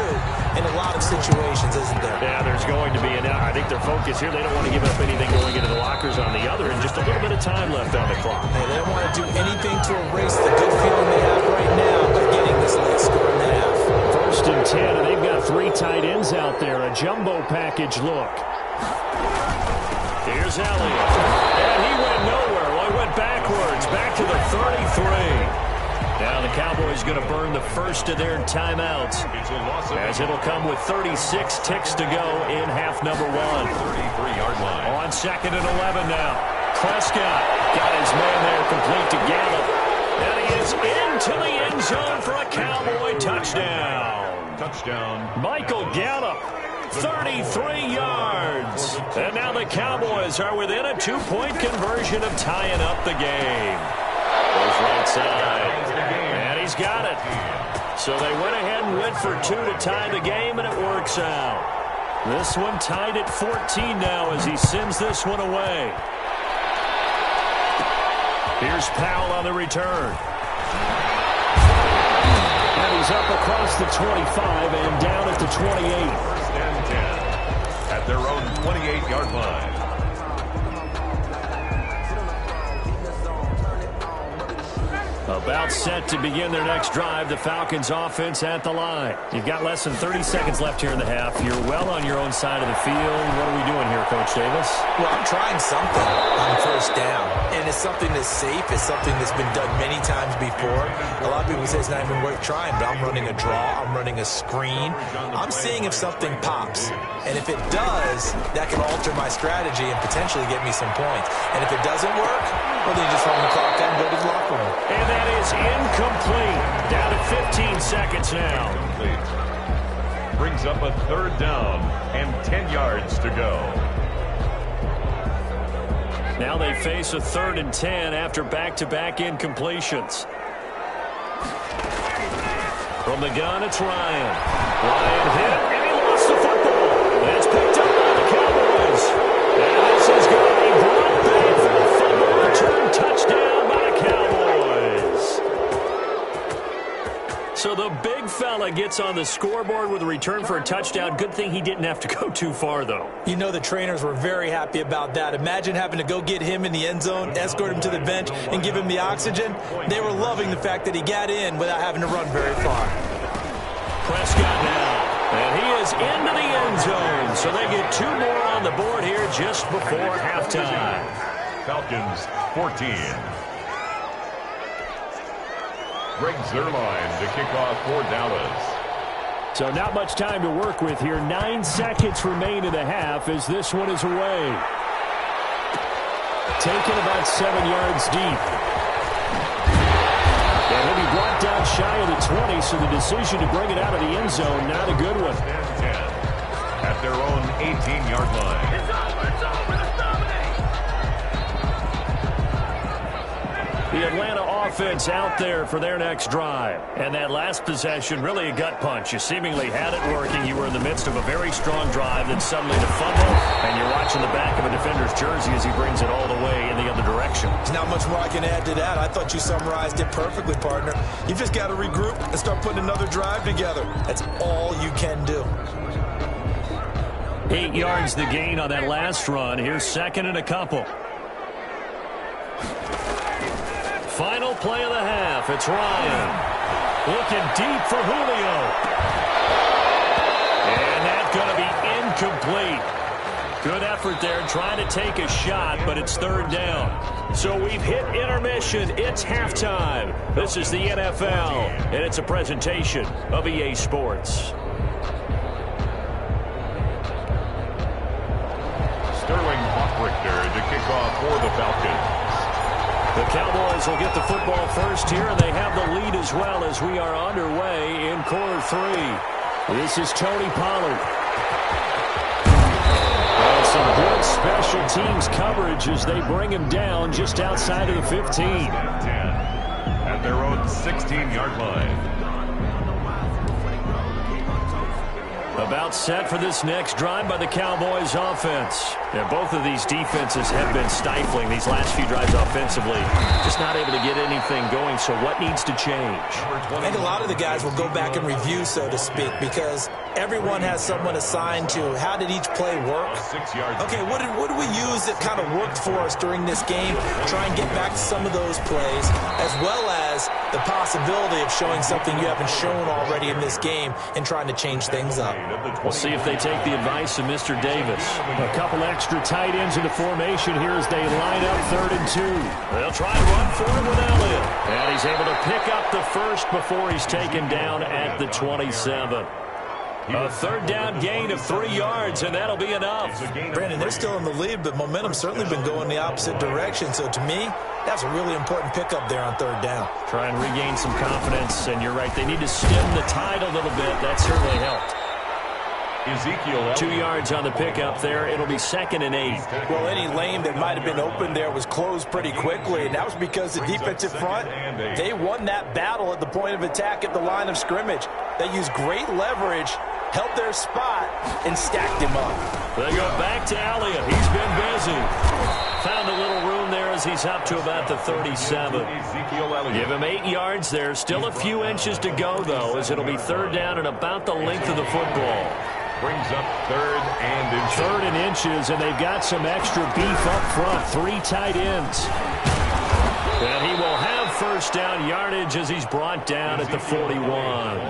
in a lot of situations, isn't there? Yeah, there's going to be. And I think their focus here, they don't want to give up anything going into the lockers on the other, and just a little bit of time left on the clock. They don't want to do anything to erase the good feeling they have right now by getting this late score in the half. 1st and 10, and they've got 3 tight ends out there. A jumbo package look. Here's Elliott. And he went nowhere. Well, he went backwards. Back to the 33. Now the Cowboys going to burn the first of their timeouts, as it'll come with 36 ticks to go in half number 1. 33-yard line. On 2nd and 11 now. Prescott got his man there complete to Gallup. And he is into the end zone for a Cowboy touchdown. Touchdown. Michael Gallup, 33 yards. And now the Cowboys are within a 2-point conversion of tying up the game. Goes right side. And he's got it. So they went ahead and went for 2 to tie the game, and it works out. This one tied at 14 now as he sends this one away. Here's Powell on the return. And he's up across the 25 and down at the 28. 1st and 10 at their own 28-yard line. About set to begin their next drive. The Falcons offense at the line. You've got less than 30 seconds left here in the half. You're well on your own side of the field. What are we doing here, Coach Davis? Well, I'm trying something on 1st down. And it's something that's safe. It's something that's been done many times before. A lot of people say it's not even worth trying, but I'm running a draw. I'm running a screen. I'm seeing if something pops. And if it does, that can alter my strategy and potentially get me some points. And if it doesn't work, well, then you just run the clock out and go to the locker room. And that is incomplete. Down to 15 seconds now. Brings up a 3rd down and 10 yards to go. Now they face a 3rd and 10 after back-to-back incompletions. From the gun, it's Ryan. Ryan hit, and he lost the football. That's picked up by the Cowboys. And this is going to be brought back for a fumble return touchdown by the Cowboys. So the big fella gets on the scoreboard with a return for a touchdown. Good thing he didn't have to go too far, though. You know the trainers were very happy about that. Imagine having to go get him in the end zone, escort him to the bench, and give him the oxygen. They were loving the fact that he got in without having to run very far. Prescott now, and he is into the end zone. So they get 2 more on the board here just before halftime. Falcons 14. Greg Zuerlein to kick off for Dallas. So not much time to work with here. 9 seconds remain in the half as this one is away. Taken about 7 yards deep. And he'll be brought down shy of the 20, so the decision to bring it out of the end zone, not a good one. 10 at their own 18-yard line. It's over, let's dominate. The Atlanta offense out there for their next drive. And that last possession, really a gut punch. You seemingly had it working. You were in the midst of a very strong drive, then suddenly the fumble, and you're watching the back of a defender's jersey as he brings it all the way in the other direction. There's not much more I can add to that. I thought you summarized it perfectly, partner. You just got to regroup and start putting another drive together. That's all you can do. 8 yards the gain on that last run. Here's 2nd and a couple. Final play of the half. It's Ryan. Looking deep for Julio. And that's going to be incomplete. Good effort there trying to take a shot, but it's 3rd down. So we've hit intermission. It's halftime. This is the NFL, and it's a presentation of EA Sports. Sterling Hockrichter to kick off for the Falcons. The Cowboys will get the football first here, and they have the lead as well as we are underway in quarter 3. This is Tony Pollard. Some good special teams coverage as they bring him down just outside of the 15. 10 at their own 16-yard line. About set for this next drive by the Cowboys offense. Yeah, both of these defenses have been stifling these last few drives offensively. Just not able to get anything going, so what needs to change? I think a lot of the guys will go back and review, so to speak, because everyone has someone assigned to how did each play work. Okay, what did we use that kind of worked for us during this game? Try and get back to some of those plays, as well as the possibility of showing something you haven't shown already in this game and trying to change things up. We'll see if they take the advice of Mr. Davis. A couple extra tight ends into formation here as they line up 3rd and 2. They'll try and run for it with Elliott. And he's able to pick up the first before he's taken down at the 27. A 3rd down gain of 3 yards, and that'll be enough. Brandon, they're still in the lead, but momentum's certainly been going the opposite direction. So to me, that's a really important pickup there on 3rd down. Try and regain some confidence, and you're right. They need to stem the tide a little bit. That certainly helped. 2 yards on the pickup there. It'll be 2nd and 8. Well, any lane that might have been open there was closed pretty quickly, and that was because the defensive front, they won that battle at the point of attack at the line of scrimmage. They used great leverage, held their spot, and stacked him up. They go back to Elliott. He's been busy. Found a little room there as he's up to about the 37. Give him 8 yards there. Still a few inches to go, though, as it'll be 3rd down and about the length of the football. Brings up 3rd and inches. 3rd and inches, and they've got some extra beef up front. 3 tight ends. And he will have 1st down yardage as he's brought down at the 41.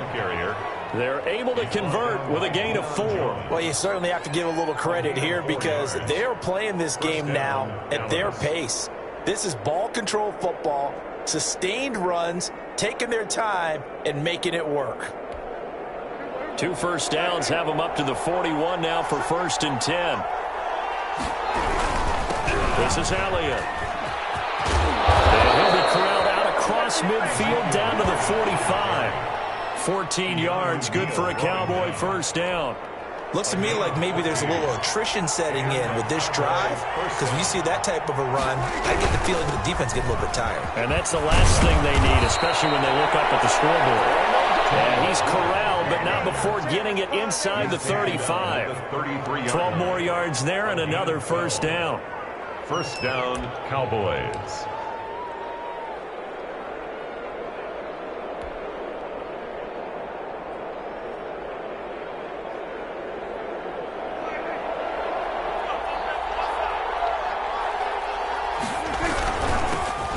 They're able to convert with a gain of 4. Well, you certainly have to give a little credit here because they're playing this game now at their pace. This is ball control football, sustained runs, taking their time, and making it work. 2 first downs have them up to the 41 now for 1st and 10. This is Elliott. And he'll be corralled out across midfield down to the 45. 14 yards, good for a Cowboy 1st down. Looks to me like maybe there's a little attrition setting in with this drive, because when you see that type of a run, I get the feeling the defense gets a little bit tired. And that's the last thing they need, especially when they look up at the scoreboard. And he's corralled, but not before getting it inside the 35. 12 more yards there and another 1st down. 1st down, Cowboys.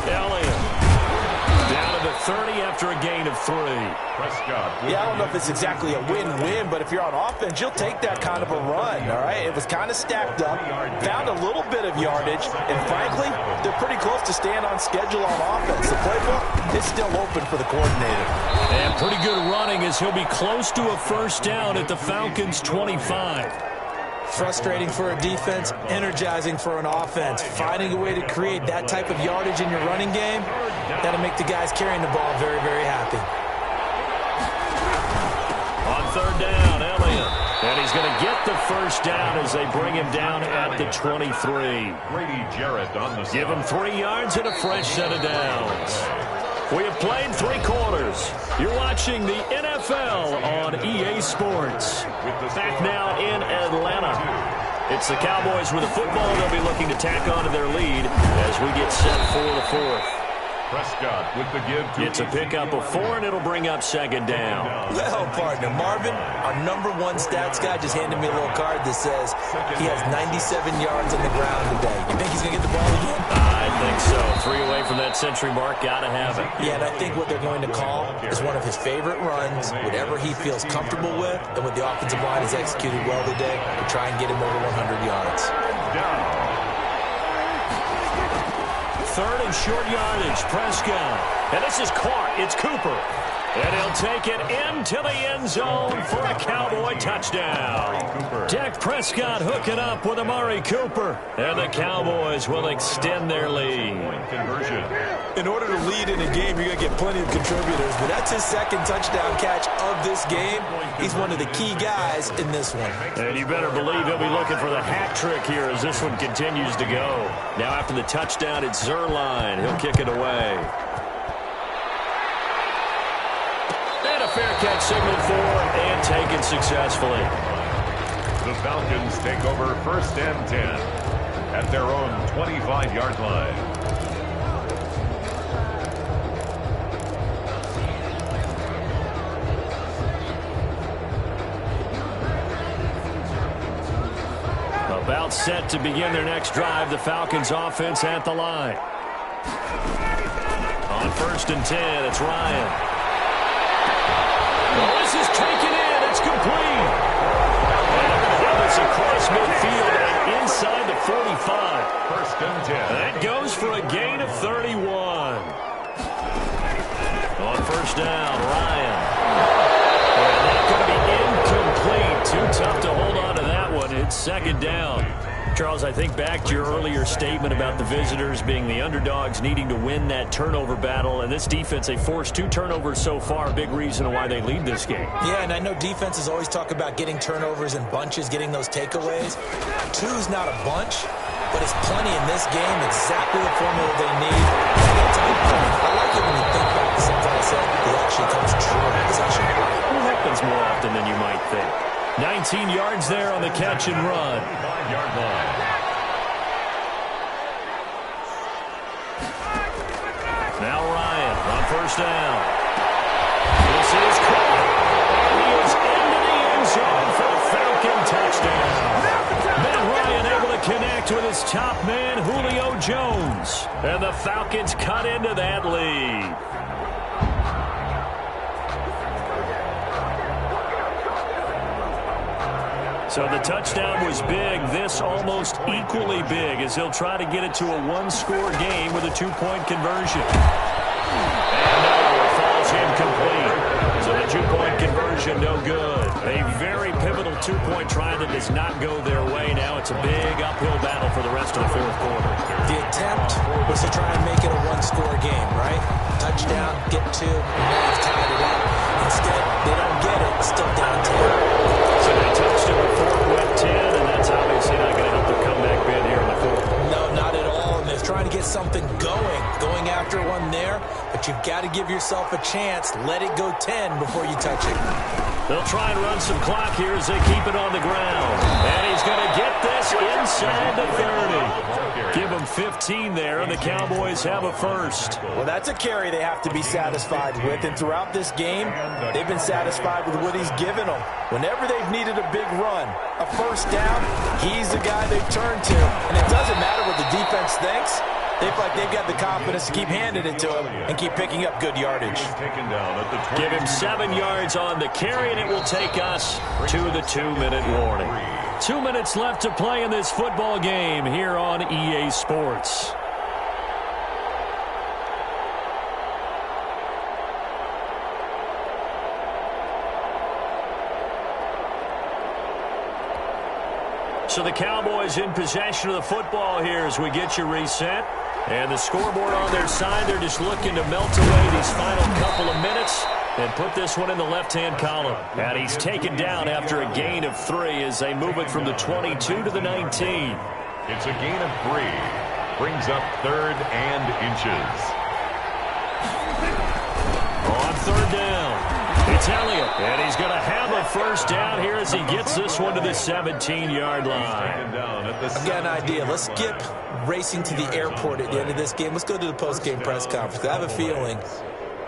Elliott down to the 30 after a gain of 3. Yeah, I don't know if it's exactly a win-win, but if you're on offense, you'll take that kind of a run, all right? It was kind of stacked up, found a little bit of yardage, and frankly, they're pretty close to staying on schedule on offense. The playbook is still open for the coordinator. And pretty good running as he'll be close to a 1st down at the Falcons' 25. Frustrating for a defense, energizing for an offense. Finding a way to create that type of yardage in your running game, that'll make the guys carrying the ball very, very happy. On 3rd down, Elliott. And he's going to get the 1st down as they bring him down at the 23. Grady Jarrett on the Give him 3 yards and a fresh set of downs. We have played 3 quarters. You're watching the NFL on EA Sports. Back now in Atlanta. It's the Cowboys with the football. They'll be looking to tack on to their lead as we get set for the 4th. Prescott with the give to It's a pickup of 4, and it'll bring up 2nd down. Well, partner, Marvin, our #1 stats guy just handed me a little card that says he has 97 yards on the ground today. You think he's going to get the ball again? I think so. 3 away from that century mark. Got to have it. Yeah, and I think what they're going to call is one of his favorite runs, whatever he feels comfortable with, and what the offensive line has executed well today, to try and get him over 100 yards. 3rd and short yardage. Prescott. And this is caught. It's Cooper. And he'll take it into the end zone for a Cowboy touchdown. Dak Prescott hooking up with Amari Cooper. And the Cowboys will extend their lead. In order to lead in a game, you're going to get plenty of contributors, but that's his 2nd touchdown catch of this game. He's one of the key guys in this one. And you better believe he'll be looking for the hat trick here as this one continues to go. Now after the touchdown, it's Zerline. He'll kick it away. And a fair catch signaled for Antonio taken successfully. The Falcons take over 1st and 10 at their own 25-yard line. About set to begin their next drive, the Falcons offense at the line. On 1st and 10, it's Ryan. Well, this is taken in. It's complete. And it's across midfield and inside the 45. 1st and 10. That goes for a gain of 31. On 1st down, Ryan. And that's going to be incomplete. Too tough to hold on to that one. It's 2nd down. Charles, I think back to your earlier statement about the visitors being the underdogs needing to win that turnover battle. And this defense, they forced 2 turnovers so far. Big reason why they lead this game. Yeah, and I know defenses always talk about getting turnovers in bunches, getting those takeaways. 2's not a bunch, but it's plenty in this game. Exactly the formula they need. I like it when you think back to something I said. It actually comes true. It's actually right. It happens more often than you might think. 19 yards there on the catch and run. 5-yard line. Now Ryan on 1st down. This is caught. He is into the end zone for a Falcon touchdown. Matt Ryan able to connect with his top man, Julio Jones. And the Falcons cut into that lead. So the touchdown was big. This almost equally big as he'll try to get it to a 1-score game with a 2-point conversion. And no, it falls incomplete. So the 2-point conversion no good. A very pivotal 2-point try that does not go their way. Now it's a big uphill battle for the rest of the 4th quarter. The attempt was to try and make it a 1-score game, right? Touchdown, get 2, and now you've tied it up. Instead, they don't get it. Still down 10. So they touched it before it went 10, and that's obviously not going to help their comeback bid here in the 4th. No, not at all. And they're trying to get something going after one there. But you've got to give yourself a chance. Let it go 10 before you touch it. They'll try and run some clock here as they keep it on the ground. And he's going to get this inside the 30. Give him 15 there, and the Cowboys have a first. Well, that's a carry they have to be satisfied with. And throughout this game, they've been satisfied with what he's given them. Whenever they've needed a big run, a first down, he's the guy they've turned to. And it doesn't matter what the defense thinks. They feel like they've got the confidence to keep handing it to him and keep picking up good yardage. Give him 7 yards on the carry, and it will take us to the 2-minute warning. 2 minutes left to play in this football game here on EA Sports. So the Cowboys in possession of the football here as we get you reset. And the scoreboard on their side, they're just looking to melt away these final couple of minutes and put this one in the left-hand column. And he's taken down after a gain of 3 as they move it from the 22 to the 19. It's a gain of 3. Brings up 3rd and inches. On 3rd down, it's Elliott. And he's going to have a first down here as he gets this one to the 17-yard line. I've got an idea. Let's skip racing to the airport at the end of this game. Let's go to the post-game press conference. I have a feeling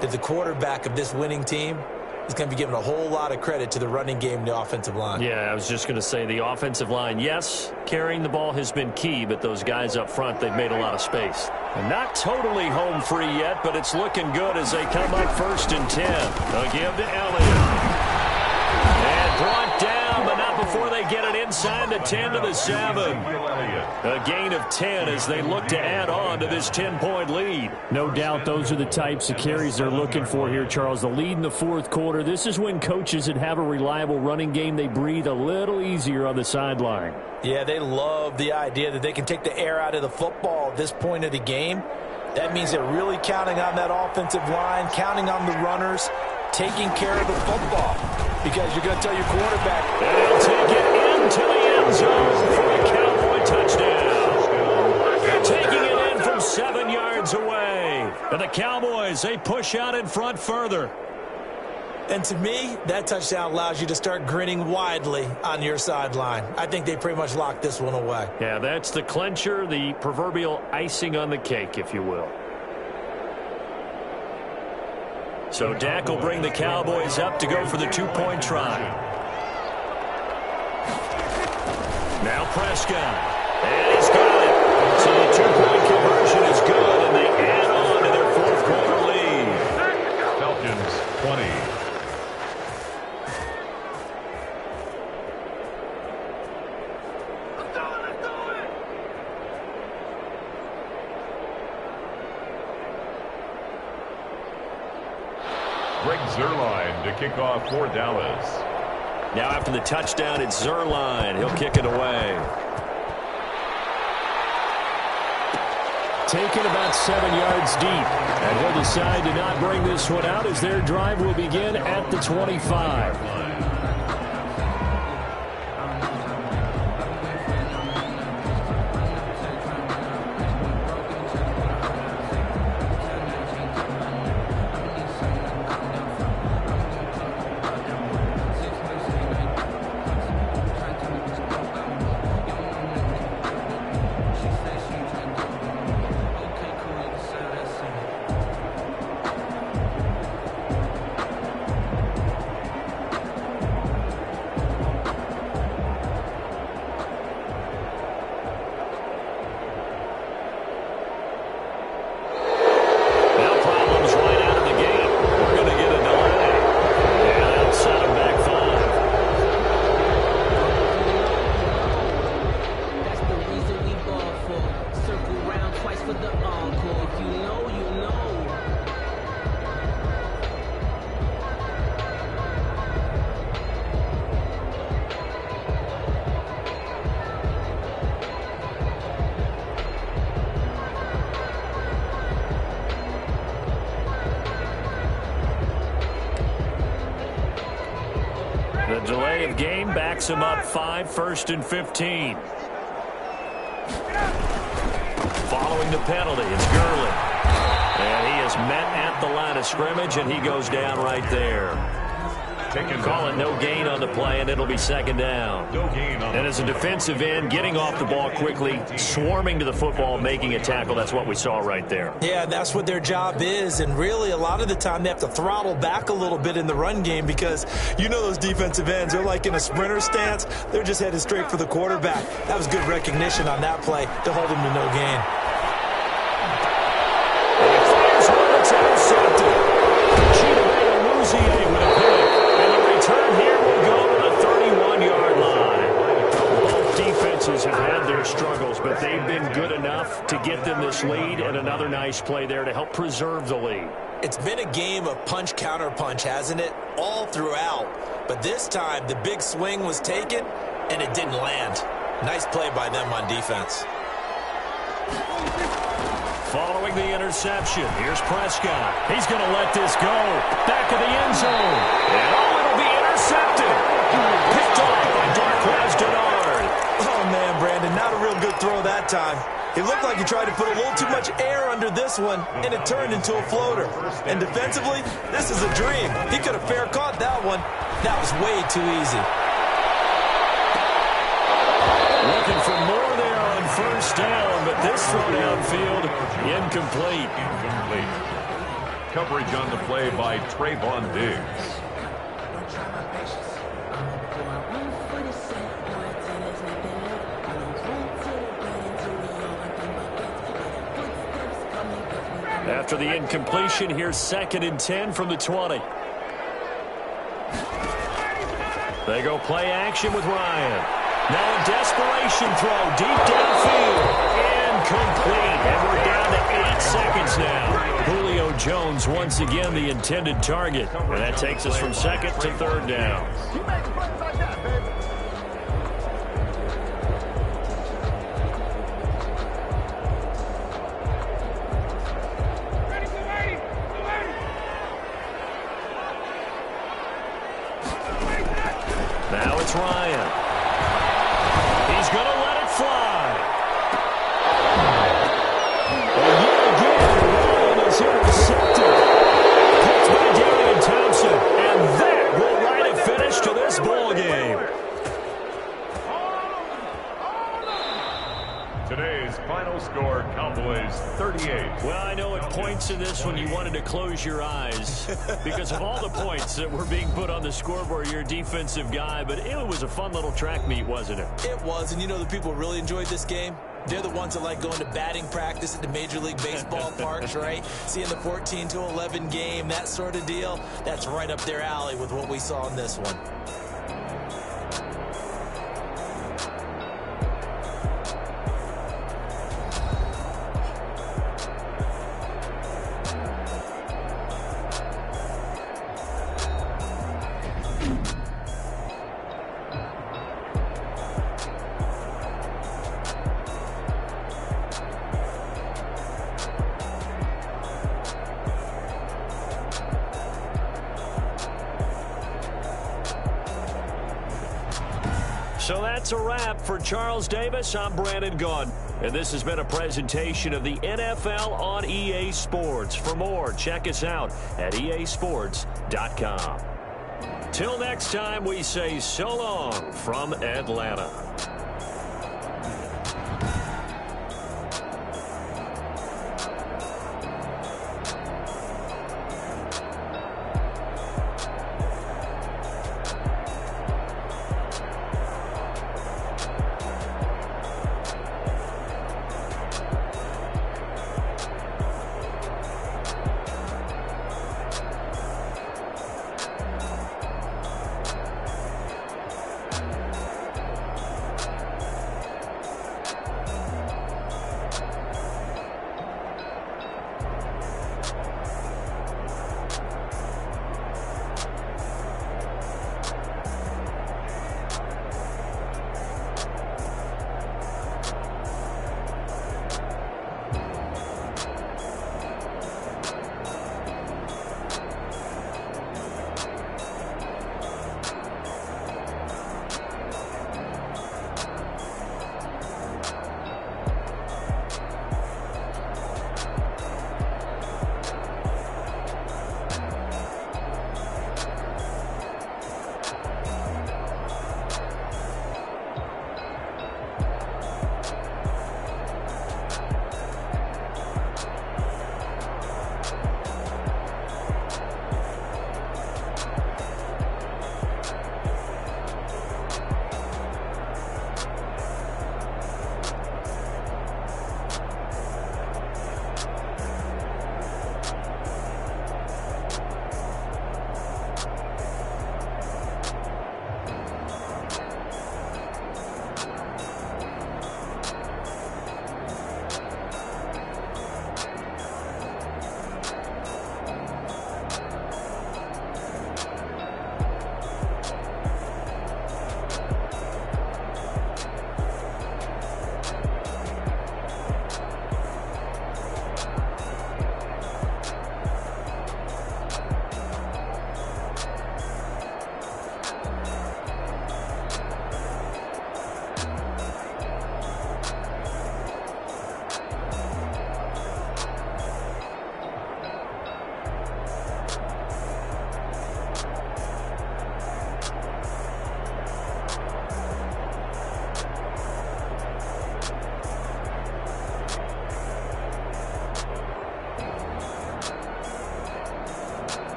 that the quarterback of this winning team is going to be given a whole lot of credit to the running game and the offensive line. Yeah, I was just going to say the offensive line, yes, carrying the ball has been key, but those guys up front, they've made a lot of space. And not totally home free yet, but it's looking good as they come up 1st and 10. They'll give to Elliott. And brought down, but not before they get it inside the 10 to the 7. A gain of 10 as they look to add on to this 10-point lead. No doubt those are the types of carries they're looking for here, Charles. The lead in the 4th quarter. This is when coaches that have a reliable running game, they breathe a little easier on the sideline. Yeah, they love the idea that they can take the air out of the football at this point of the game. That means they're really counting on that offensive line, counting on the runners, taking care of the football. Because you're going to tell your quarterback, and they'll take it into the end zone for a Cowboy touchdown. Taking it in from 7 yards away. And the Cowboys, they push out in front further. And to me, that touchdown allows you to start grinning widely on your sideline. I think they pretty much locked this one away. Yeah, that's the clincher, the proverbial icing on the cake, if you will. So Dak will bring the Cowboys up to go for the two-point try. Now Prescott. And he's got it. So the two-point conversion is good, and they add on to their fourth-quarter lead. Falcons 20. Greg Zuerlein to kick off for Dallas. Now after the touchdown, it's Zuerlein. He'll kick it away. Taken about 7 yards deep. And he'll decide to not bring this one out as their drive will begin at the 25. The delay of game backs him up 5, 1st and 15. Following the penalty, it's Gurley. And he is met at the line of scrimmage, and he goes down right there. Call it no gain on the play, and it'll be second down. And as a defensive end, getting off the ball quickly, swarming to the football, making a tackle, that's what we saw right there. Yeah, that's what their job is, and really a lot of the time they have to throttle back a little bit in the run game because you know those defensive ends, they're like in a sprinter stance. They're just headed straight for the quarterback. That was good recognition on that play to hold him to no gain. And he fires one that's intercepted. With a pick. And the return here will go to the 31-yard line. Both defenses have had their struggles, but they've been good enough to get them this lead, and another nice play there to help preserve the lead. It's been a game of punch-counter-punch, hasn't it? All throughout. But this time, the big swing was taken, and it didn't land. Nice play by them on defense. Following the interception, here's Prescott. He's going to let this go. Back of the end zone. And it'll be intercepted. Picked off by Darquez Dennard. Oh, man, Brandon, not a real good throw that time. It looked like he tried to put a little too much air under this one, and it turned into a floater. And defensively, this is a dream. He could have fair caught that one. That was way too easy. Looking for more there on first down, but this throw downfield, incomplete. Coverage on the play by Trayvon Diggs. After the incompletion, here's 2nd and 10 from the 20. They go play action with Ryan. Now a desperation throw deep downfield. Incomplete. And we're down to 8 seconds now. Julio Jones once again the intended target. And that takes us from 2nd to 3rd down. Now it's Ryan. He's going to let it fly. And yet again, Ryan is intercepted. Picked by Darian Thompson. And that moments in this when you wanted to close your eyes because of all the points that were being put on the scoreboard. You're a defensive guy, but it was a fun little track meet, wasn't it? It was, and you know the people who really enjoyed this game? They're the ones that like going to batting practice at the Major League Baseball parks, right? Seeing the 14-11 game, that sort of deal. That's right up their alley with what we saw in this one. So that's a wrap. For Charles Davis, I'm Brandon Gaudin. And this has been a presentation of the NFL on EA Sports. For more, check us out at easports.com. Till next time, we say so long from Atlanta.